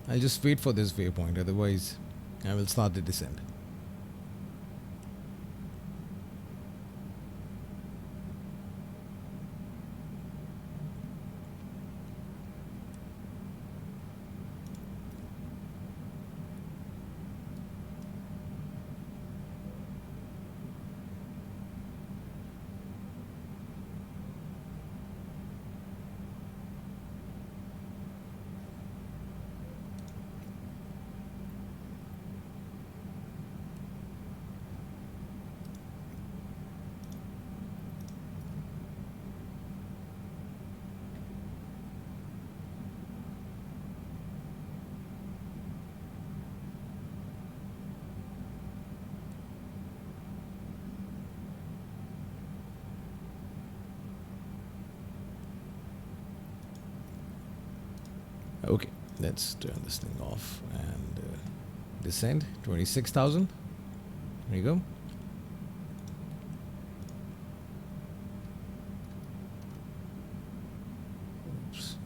I'll just wait for this waypoint, otherwise I will start the descent. Okay, let's turn this thing off and descend. 26,000. There you go. Oops.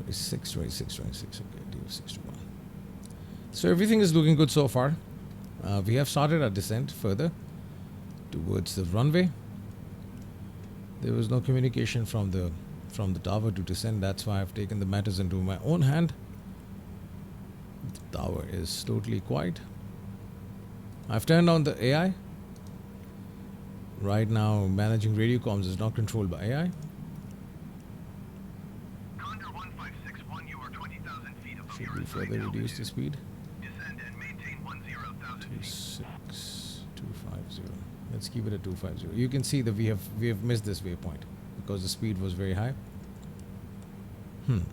Twenty-six. Okay, DF621. So everything is looking good so far. We have started our descent further towards the runway. There was no communication from the tower to descend. That's why I've taken the matters into my own hand. The tower is totally quiet. I've turned on the AI. Right now, managing radio comms is not controlled by AI. Condor 1561, you are 20,000 feet above Should your we assigned further reduce the altitude. speed? Descend and maintain 10,000 feet. 26250. Let's keep it at 250. You can see that we have missed this waypoint because the speed was very high. Descend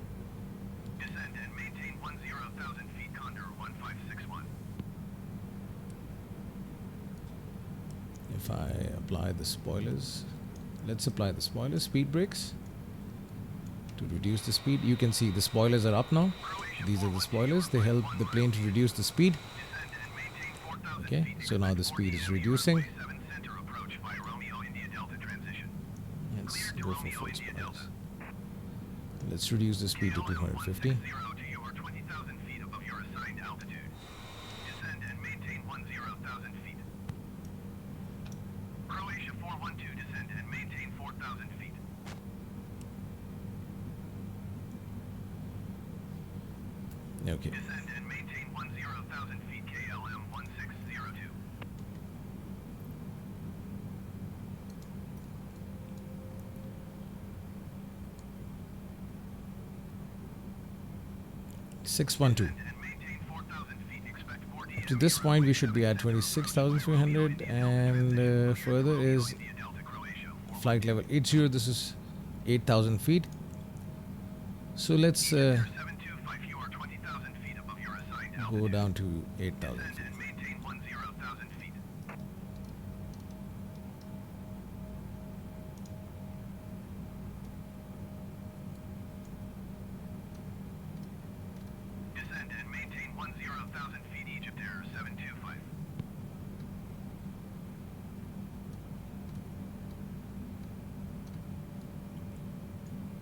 and maintain 10,000 feet, Condor 1561. If I apply the spoilers, let's apply the spoilers, speed brakes to reduce the speed. You can see the spoilers are up now. These are the spoilers. They help the plane to reduce the speed. Descend and maintain 4,000 Okay, feet. so now the speed is reducing. 7 center approach via Romeo India Delta transition. Let's Clear to go for Romeo full India spoilers. Delta. Let's reduce the speed to 250. 160 to you are 20,000 feet above your assigned altitude. Descend and maintain 10,000 feet. Croatia 412, descend and maintain 4,000 feet. Okay, Descend and maintain 10,000 feet, KLM 1602. .612. And maintain 4,000 feet, expect 40 To this point, we should be at 26,300, and further is India Delta Croatia flight level 80. This is 8,000 feet. So let's 725, you are 20,000 feet above your assigned altitude. go down to 8,000 Descend feet. and maintain 10,000 feet. Descend and maintain 10,000 feet, Egypt Air 725.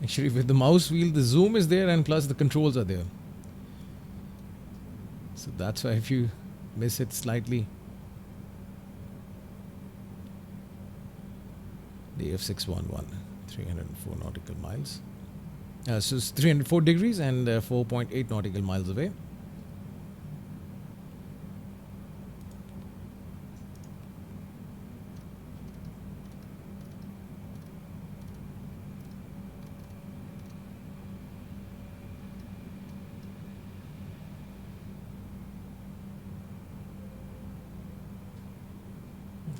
Actually, with the mouse wheel, the zoom is there, and plus the controls are there. So that's why if you miss it slightly, the F611, 304 nautical miles. So it's 304 degrees and 4.8 nautical miles away.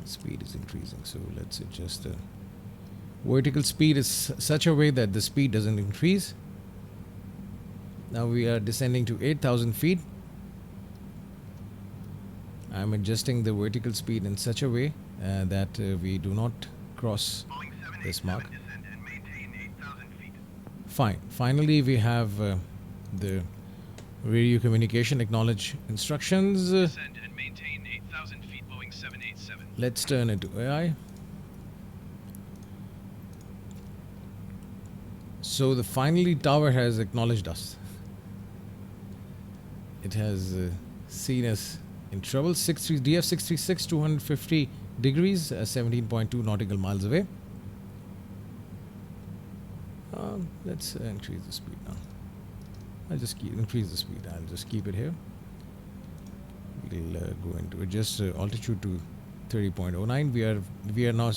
The speed is increasing, so let's adjust the vertical speed is such a way that the speed doesn't increase. Now we are descending to 8,000 feet. I'm adjusting the vertical speed in such a way that we do not cross Boeing this 787, mark. descend and maintain 8,000 feet. Fine. Finally, we have the radio communication acknowledge instructions. Descend and maintain 8,000 feet, Boeing 787. Let's turn it to AI. So the finally tower has acknowledged us. It has seen us in trouble. DF 636, 250 degrees, 17.2 nautical miles away. Let's increase the speed now. I'll just increase the speed. I'll just keep it here. We'll go into adjust altitude to 30.09. We are now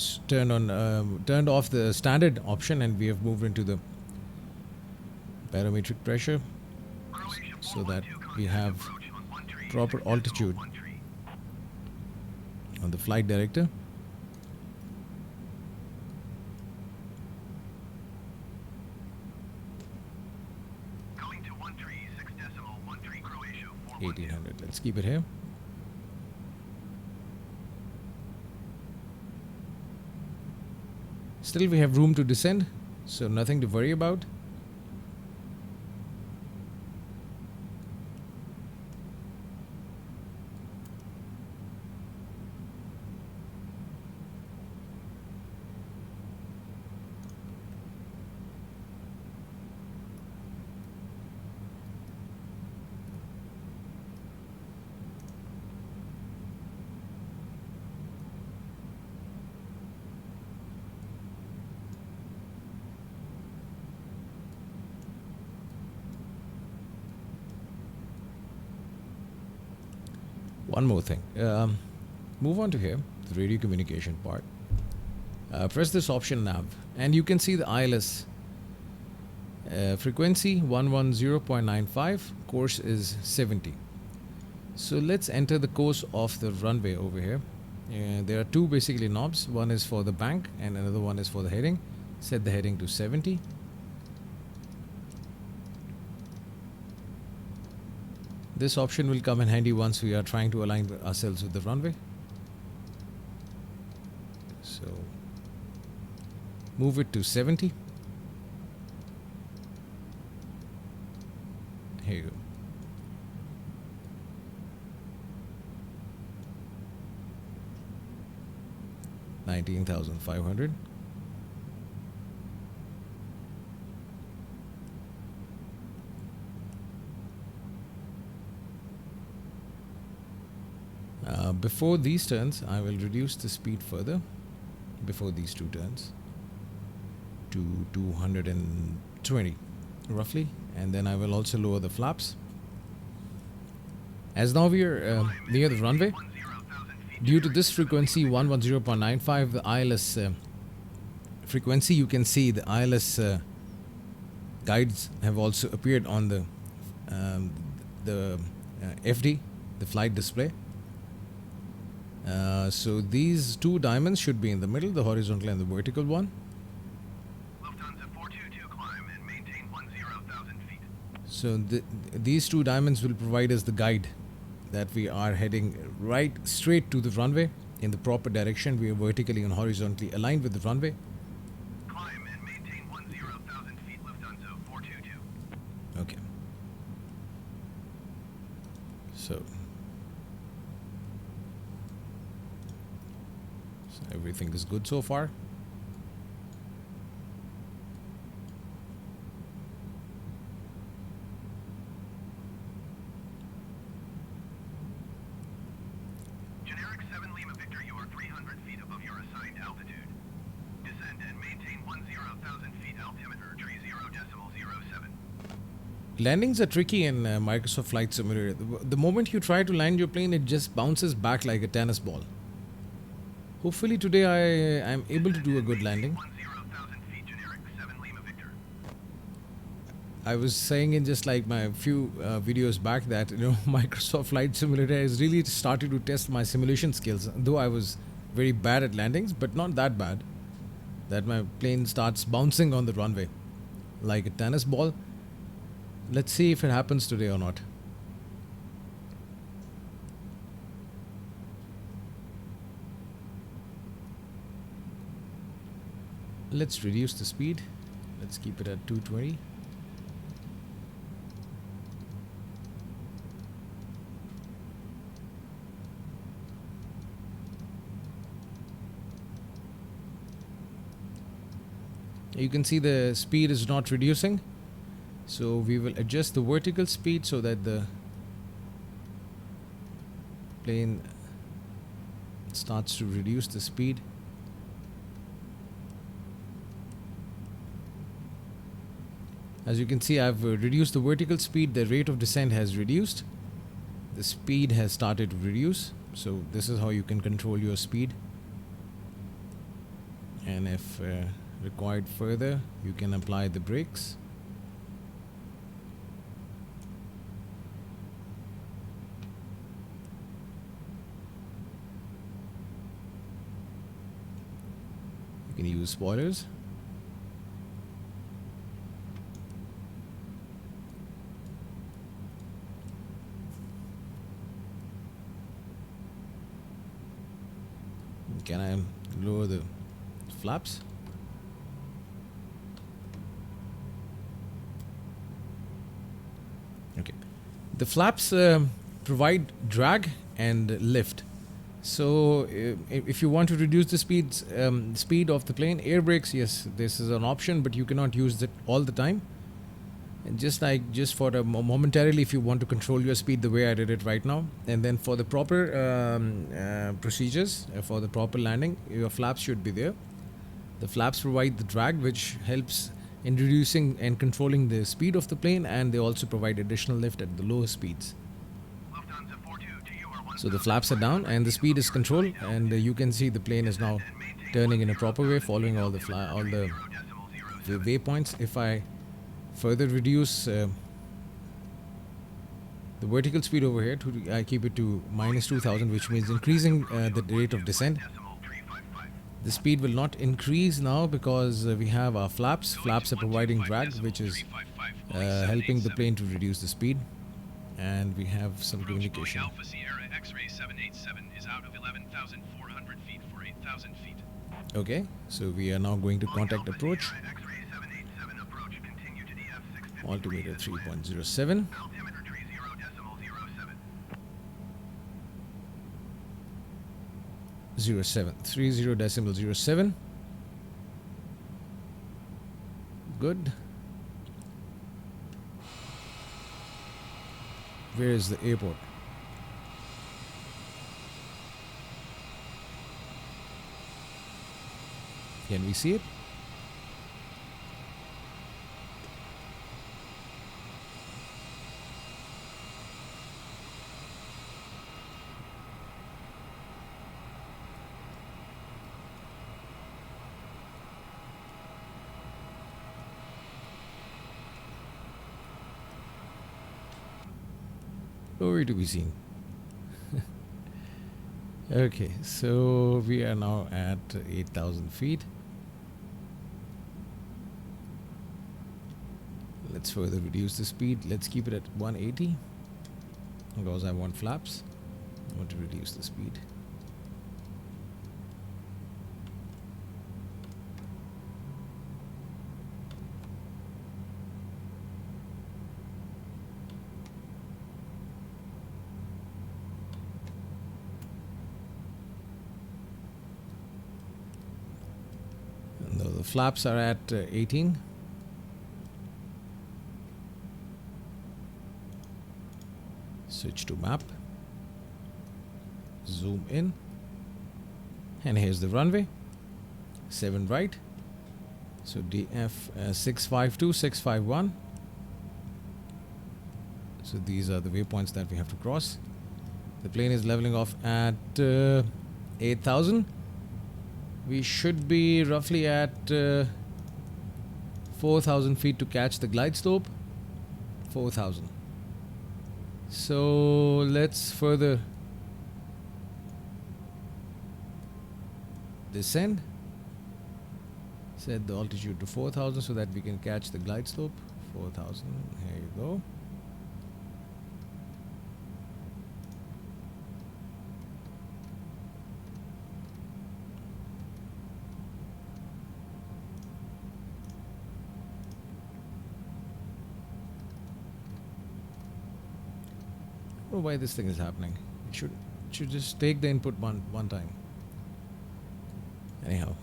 turned off the standard option, and we have moved into the barometric pressure, so that we have proper altitude on the flight director. Going to 136.13 Croatia 1800. Let's keep it here. Still, we have room to descend, so nothing to worry about. One more thing. Move on to here, the radio communication part. Press this option nav, and you can see the ILS frequency 110.95, course is 70. So let's enter the course of the runway over here. There are two basically knobs. One is for the bank and another one is for the heading. Set the heading to 70. This option will come in handy once we are trying to align ourselves with the runway. So move it to 70. Here you go. $19,500. Before these turns, I will reduce the speed further. Before these two turns to 220 roughly, and then I will also lower the flaps. As now we are near the runway, due to this frequency 110.95, the ILS frequency, you can see the ILS guides have also appeared on the FD, the flight display. So these two diamonds should be in the middle, the horizontal and the vertical one. Lufthansa 422 climb and maintain 10,000 feet. So these two diamonds will provide us the guide that we are heading right straight to the runway in the proper direction. We are vertically and horizontally aligned with the runway. Climb and maintain 10,000 feet, Lufthansa 422. Okay. So everything is good so far. Generic 7 Lima Victor, you are 300 feet above your assigned altitude. Descend and maintain 10,000 feet, altimeter, tree 0.07. Landings are tricky in Microsoft Flight Simulator. The moment you try to land your plane, it just bounces back like a tennis ball. Hopefully today I am able to do a good landing. 10,000 feet, generic 7 Lima Victor. I was saying in just like my few videos back that Microsoft Flight Simulator has really started to test my simulation skills. Though I was very bad at landings, but not that bad that my plane starts bouncing on the runway like a tennis ball. Let's see if it happens today or not. Let's reduce the speed. Let's keep it at 220. You can see the speed is not reducing, so we will adjust the vertical speed so that the plane starts to reduce the speed. As you can see, I've reduced the vertical speed. The rate of descent has reduced. The speed has started to reduce. So this is how you can control your speed. And if required further, you can apply the brakes. You can use spoilers. Can I lower the flaps? Okay. The flaps provide drag and lift. So if you want to reduce the speed of the plane, air brakes, yes, this is an option, but you cannot use it all the time. And just for a momentarily, if you want to control your speed the way I did it right now, and then for the proper procedures, for the proper landing, your flaps should be there. The flaps provide the drag, which helps in reducing and controlling the speed of the plane, and they also provide additional lift at the lower speeds. So the flaps are down and the speed is controlled, and you can see the plane is now turning in a proper way, following all the waypoints. If I further reduce the vertical speed over here, I keep it to minus 2000, which means increasing the rate of descent. The speed will not increase now because we have our flaps. Flaps are providing drag, which is helping the plane to reduce the speed. And we have some communication. Alpha Sierra X-ray 787 is out of 11,400 feet for 8,000 feet. Okay, so we are now going to contact approach. Altimeter 3.07. Altimeter tree 0.07. 30.07. Good. Where is the airport? Can we see it? Nowhere to be seen. Okay, so we are now at 8,000 feet. Let's further reduce the speed. Let's keep it at 180 because I want flaps. I want to reduce the speed. And the flaps are at 18. Switch to map, zoom in, and here's the runway, 7 right, so DF 652, 651. So these are the waypoints that we have to cross. The plane is leveling off at 8,000. We should be roughly at 4,000 feet to catch the glide slope. 4,000. So let's further descend. Set the altitude to 4,000 so that we can catch the glide slope. 4,000. Here you go. I don't know why this thing is happening. It should just take the input one time. Anyhow,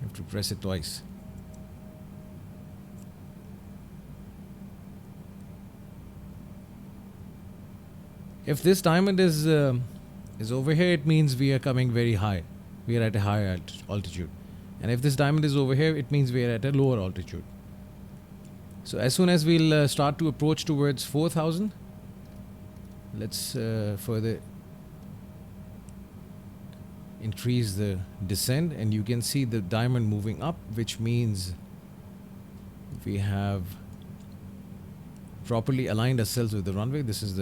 you have to press it twice. If this diamond is over here, it means we are coming very high. We are at a higher altitude. And if this diamond is over here, it means we are at a lower altitude. So as soon as we'll start to approach towards 4,000, let's further increase the descent, and you can see the diamond moving up, which means we have properly aligned ourselves with the runway. This is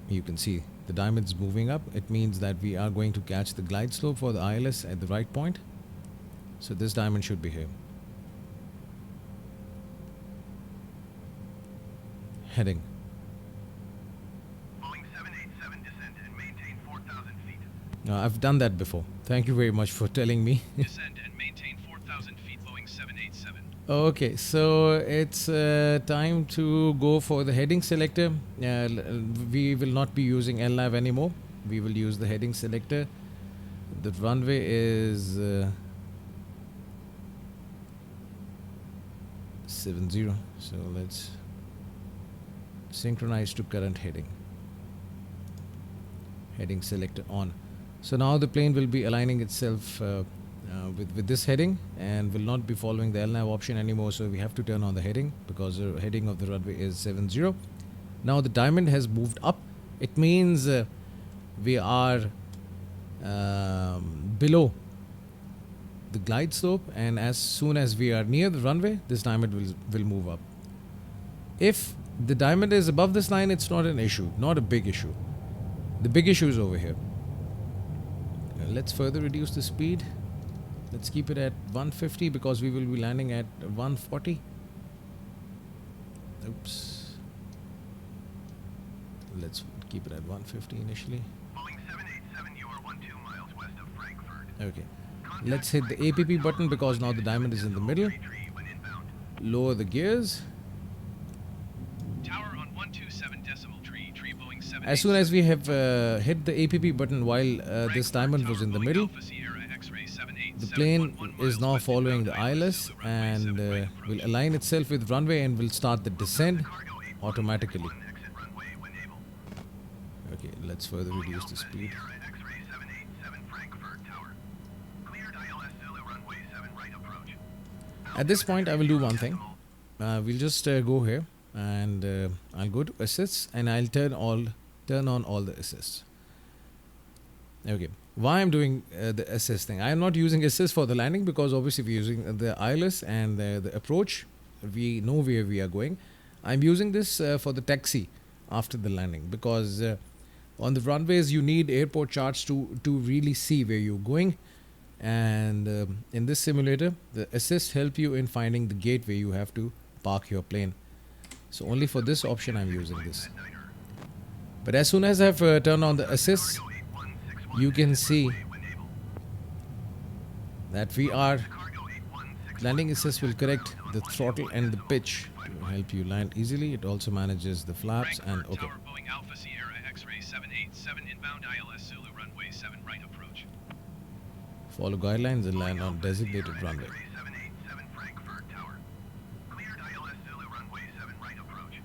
you can see the diamond's moving up. It means that we are going to catch the glide slope for the ILS at the right point. So this diamond should be here. Heading. Boeing 787 descend and maintain 4,000 feet. I've done that before. Thank you very much for telling me. Descend and maintain 4,000 feet, Boeing 787. Okay, so it's time to go for the heading selector. We will not be using LNAV anymore. We will use the heading selector. The runway is 70. So let's synchronize to current heading. Heading selector on. So now the plane will be aligning itself with this heading and will not be following the LNAV option anymore. So we have to turn on the heading because the heading of the runway is 70. Now the diamond has moved up. It means we are below the glide slope, and as soon as we are near the runway, this diamond will move up. If the diamond is above this line, it's not an issue, not a big issue. The big issue is over here. Let's further reduce the speed. Let's keep it at 150 because we will be landing at 140. Oops. Let's keep it at 150 initially. Boeing 787, you are 12 miles west of Frankfurt. Okay. Let's hit the APP button because now the diamond is in the middle. When inbound. Lower the gears. Tower on 127 decimal tree Boeing 7. As soon as we have hit the APP button while this diamond was in the middle, the plane is now following the ILS and will align itself with runway and will start the descent automatically. Exit runway when able. Okay, let's further reduce the speed. X-ray 787 Frankfurt Tower. Cleared ILS Zulu runway 7 right approach. At this point, I will do one thing. We'll just go here and I'll go to assists and I'll turn on all the assists. Okay. Why I'm doing the assist thing? I'm not using assist for the landing because obviously we're using the ILS and the approach. We know where we are going. I'm using this for the taxi after the landing because on the runways you need airport charts to really see where you're going. And in this simulator, the assists help you in finding the gate where you have to park your plane. So only for this option I'm using this. But as soon as I've turned on the assists, you can see that we are landing assist will correct the throttle and the pitch to help you land easily. It also manages the flaps and okay. Tower Boeing Alpha Sierra X-ray 787 inbound ILS Zulu runway 7 right approach. Follow guidelines and land on designated runway. X-ray 787 Frankfurt Tower. Cleared ILS Zulu runway 7 right approach.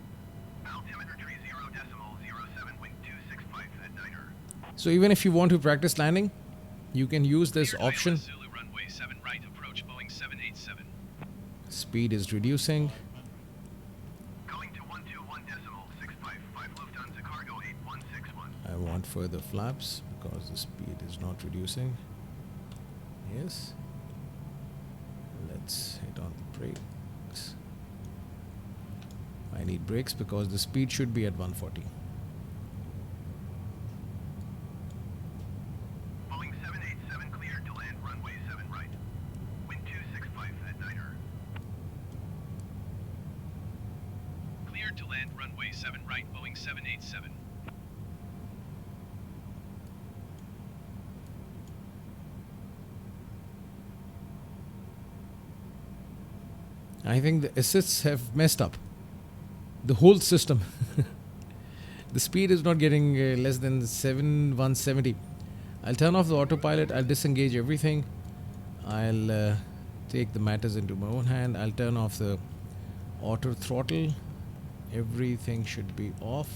Altimeter tree 0.07 wind 265 at 9er. So even if you want to practice landing, you can use this Cleared option. ILS Zulu runway 7 right approach Boeing 787. Speed is reducing. Going to 121.655 Lufthansa cargo 8161. I want further flaps because the speed is not reducing. Yes. Let's hit on the brakes. I need brakes because the speed should be at 140. Boeing 787 cleared to land runway 7 right. Wind 265 at 9er. Cleared to land runway 7 right Boeing 787. I think the assists have messed up the whole system. The speed is not getting less than 170. I'll turn off the autopilot. I'll disengage everything. I'll take the matters into my own hand. I'll turn off the auto throttle. Everything should be off.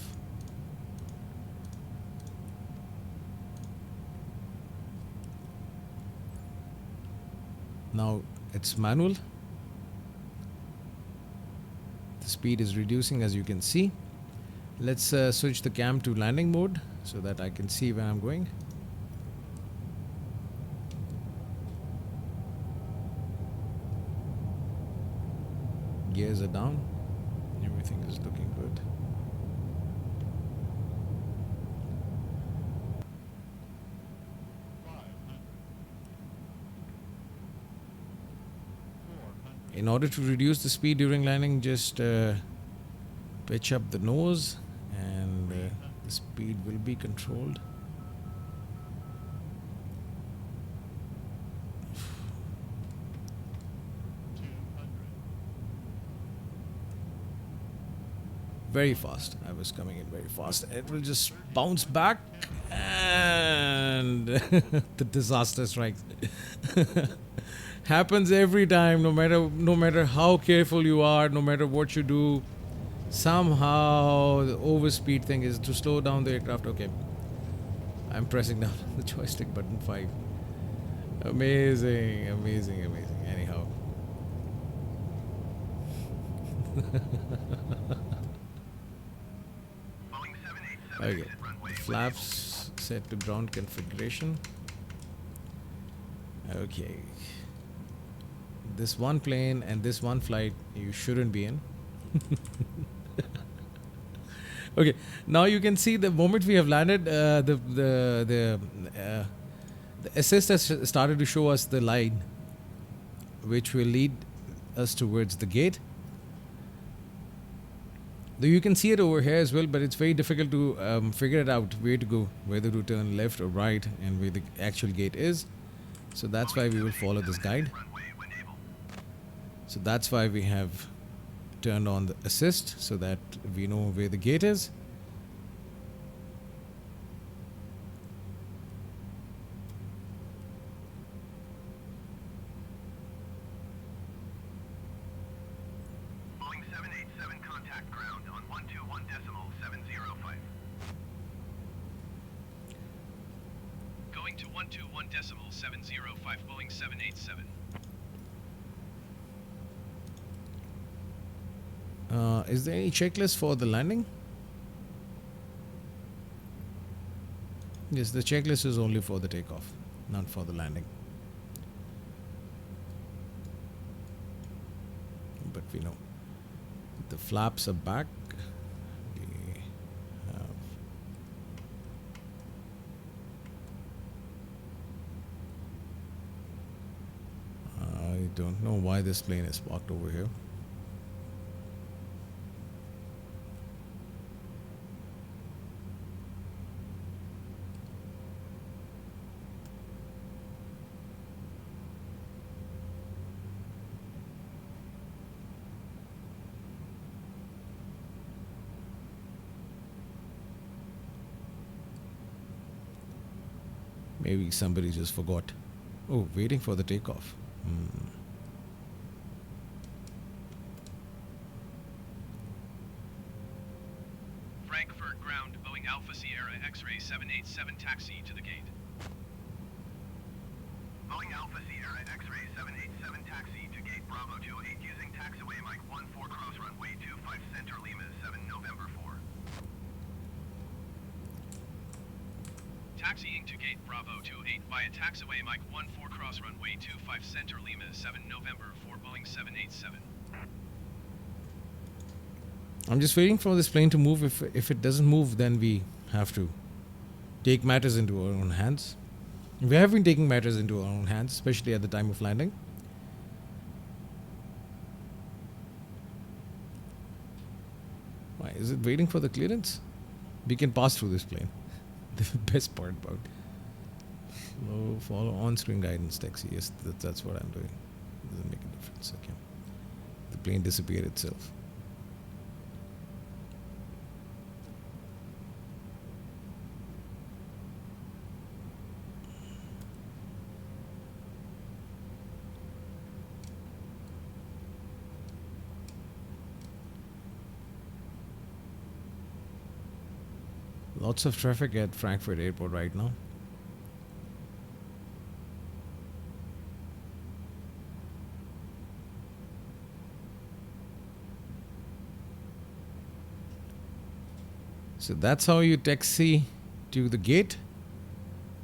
Now it's manual. The speed is reducing as you can see. Let's switch the cam to landing mode so that I can see where I'm going. Gears are down. Everything is looking good. In order to reduce the speed during landing, just pitch up the nose and the speed will be controlled. Very fast. I was coming in very fast. It will just bounce back and the disaster strikes. Happens every time, no matter how careful you are, no matter what you do. Somehow the overspeed thing is to slow down the aircraft. Okay, I'm pressing down the joystick button 5. Amazing. Anyhow. Boeing 787 Okay, exit runway flaps set to ground configuration. Okay. This one plane and this one flight you shouldn't be in. Okay. Now you can see the moment we have landed, the assist has started to show us the line, which will lead us towards the gate. Though you can see it over here as well, but it's very difficult to figure it out where to go, whether to turn left or right, and where the actual gate is. So that's why we will follow this guide. So that's why we have turned on the assist, so that we know where the gate is. Boeing 787 contact ground on 121.705. Going to 121.705 Boeing 787. Is there any checklist for the landing? Yes, the checklist is only for the takeoff, not for the landing. But we know the flaps are back. We have I don't know why this plane is parked over here. Maybe somebody just forgot. Oh, waiting for the takeoff. Frankfurt ground, Boeing Alpha Sierra X-ray 787 taxi to the gate. Boeing Alpha Sierra X-ray 787 taxi to gate Bravo 28 using taxiway Mike 14 cross runway 25 center Lima 7 November 4. Taxiing to gate Bravo 28 via taxiway Mike 14 cross runway 25 center Lima 7 November 4 Boeing 787. I'm just waiting for this plane to move. If it doesn't move, then we have to take matters into our own hands. We have been taking matters into our own hands, especially at the time of landing. Why is it waiting for the clearance? We can pass through this plane. The best part about follow on-screen guidance taxi. Yes, that's what I'm doing. Doesn't make a difference. Okay, the plane disappeared itself. Lots of traffic at Frankfurt Airport right now. So that's how you taxi to the gate.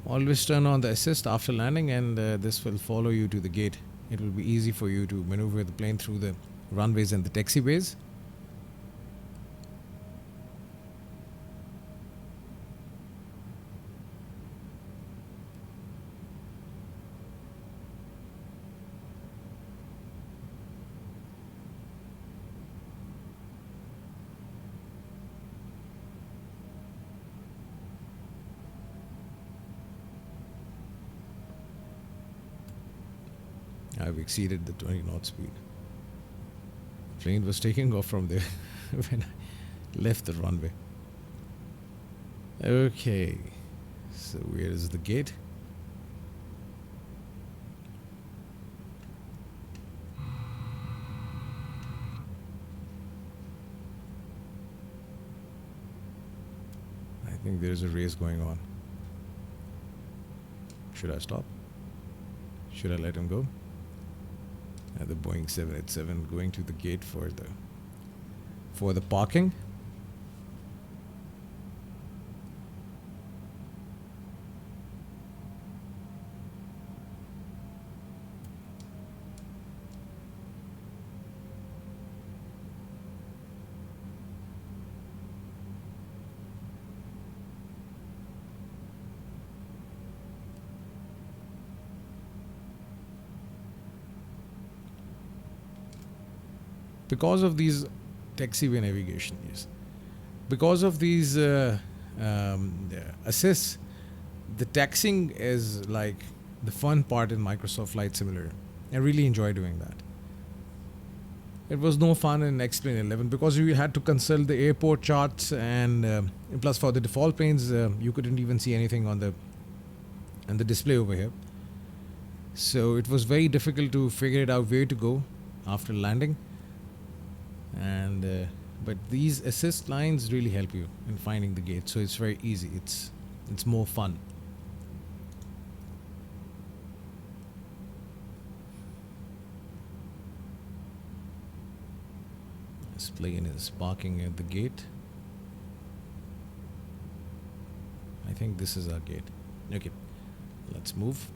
Always turn on the assist after landing, and this will follow you to the gate. It will be easy for you to maneuver the plane through the runways and the taxiways. I've exceeded the 20 knot speed. Plane was taking off from there when I left the runway. Okay, so where is the gate? I think there's a race going on. Should I stop? Should I let him go? The Boeing 787 going to the gate for the parking. because of these taxiway navigation, yes, because of these assists, the taxing is like the fun part in Microsoft Flight Simulator. I really enjoy doing that. It was no fun in X-Plane 11 because you had to consult the airport charts, and plus for the default planes, you couldn't even see anything on the display over here. So it was very difficult to figure it out where to go after landing. And but these assist lines really help you in finding the gate. So it's very easy. It's more fun. This plane is parking at the gate. I think this is our gate. Okay, let's move.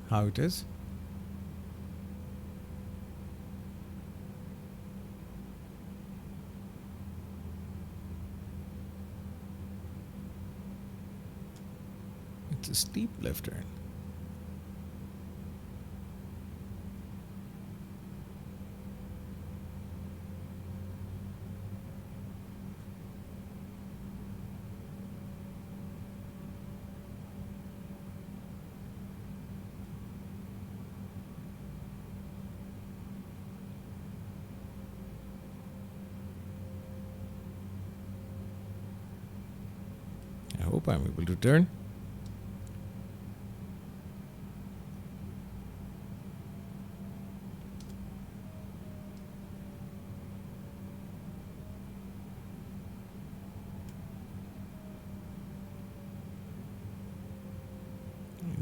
How it is. It's a steep left turn. I hope I'm able to turn.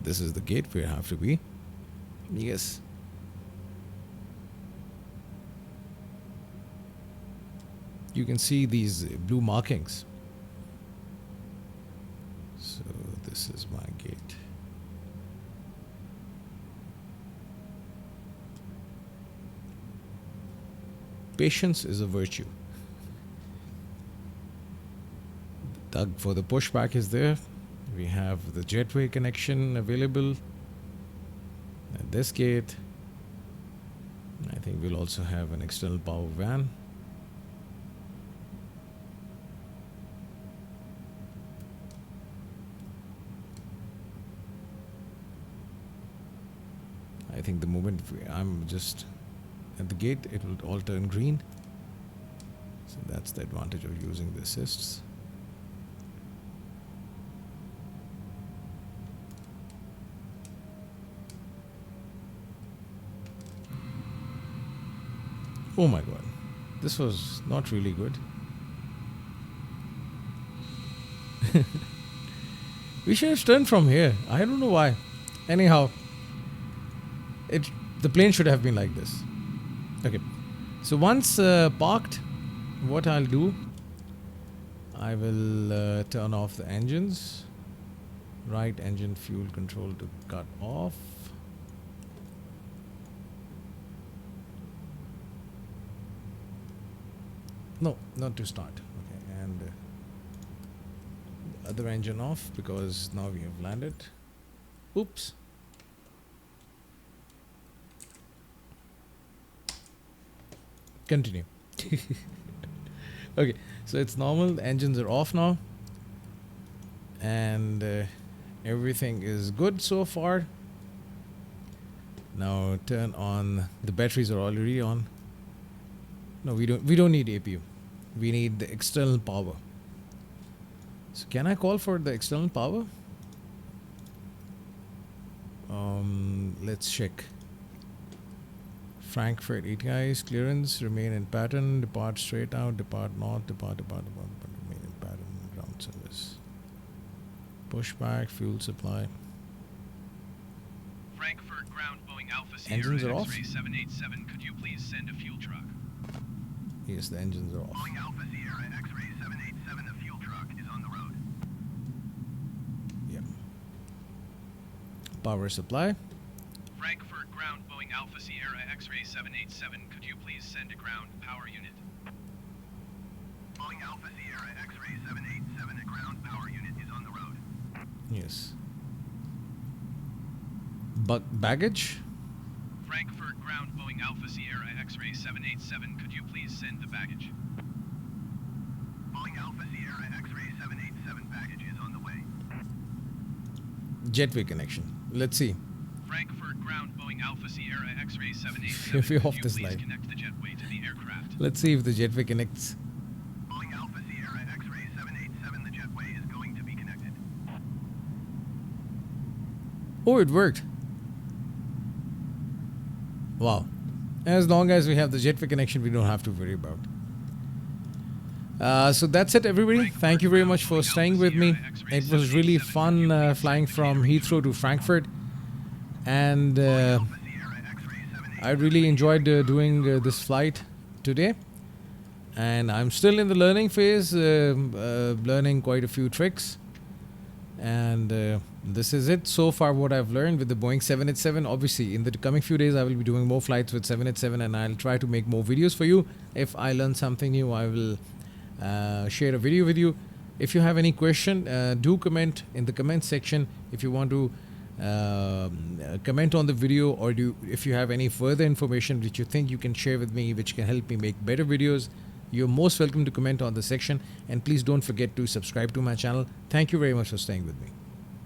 This is the gate where I have to be. Yes. You can see these blue markings. So this is my gate. Patience is a virtue. The tug for the pushback is there. We have the jetway connection available at this gate. I think we'll also have an external power van. I think the moment I'm just at the gate, it will all turn green. So that's the advantage of using the assists. Oh my god, this was not really good. We should have turned from here. I don't know why. Anyhow, the plane should have been like this. Okay, so once parked, what I'll do, I will turn off the engines. Right engine fuel control to cut off. No, not to start. Okay, and other engine off because now we have landed. Oops. Continue. Okay, so it's normal. The engines are off now, and everything is good so far. Now turn on. The batteries are already on. No, we don't need APU. We need the external power. So can I call for the external power? Let's check. Frankfurt ATI's clearance, remain in pattern, depart straight out, depart north, depart, remain in pattern, ground service. Pushback, fuel supply. Frankfurt ground Boeing Alpha Sierra Engines are off? X-ray 787. Could you please send a fuel truck? Yes, the engines are off. Boeing Alpha Sierra X-ray 787, a fuel truck is on the road. Yeah. Power supply. Frankfurt ground Boeing Alpha Sierra X-ray 787. Could you please send a ground power unit? Boeing Alpha Sierra X-ray 787, a ground power unit is on the road. Yes. Baggage. Frankfurt ground Boeing Alpha Sierra X-ray 787. Could you please send the baggage? Boeing Alpha Sierra X-ray 787 baggage is on the way. Jetway connection. Let's see. Frankfurt ground Boeing Alpha Sierra X-ray 787. If we're Could off you this please line. connect the jetway to the aircraft? Let's see if the jetway connects. Boeing Alpha Sierra X-ray 787, the jetway is going to be connected. Oh, it worked. Wow. As long as we have the jetway connection, we don't have to worry about. So that's it, everybody. Thank you very much for staying with me. It was really fun flying from Heathrow to Frankfurt. And I really enjoyed doing this flight today. And I'm still in the learning phase, learning quite a few tricks. And this is it so far what I've learned with the Boeing 787. Obviously, in the coming few days, I will be doing more flights with 787 and I'll try to make more videos for you. If I learn something new, I will share a video with you. If you have any question, do comment in the comment section. If you want to comment on the video, or if you have any further information which you think you can share with me, which can help me make better videos, you're most welcome to comment on the section. And please don't forget to subscribe to my channel. Thank you very much for staying with me.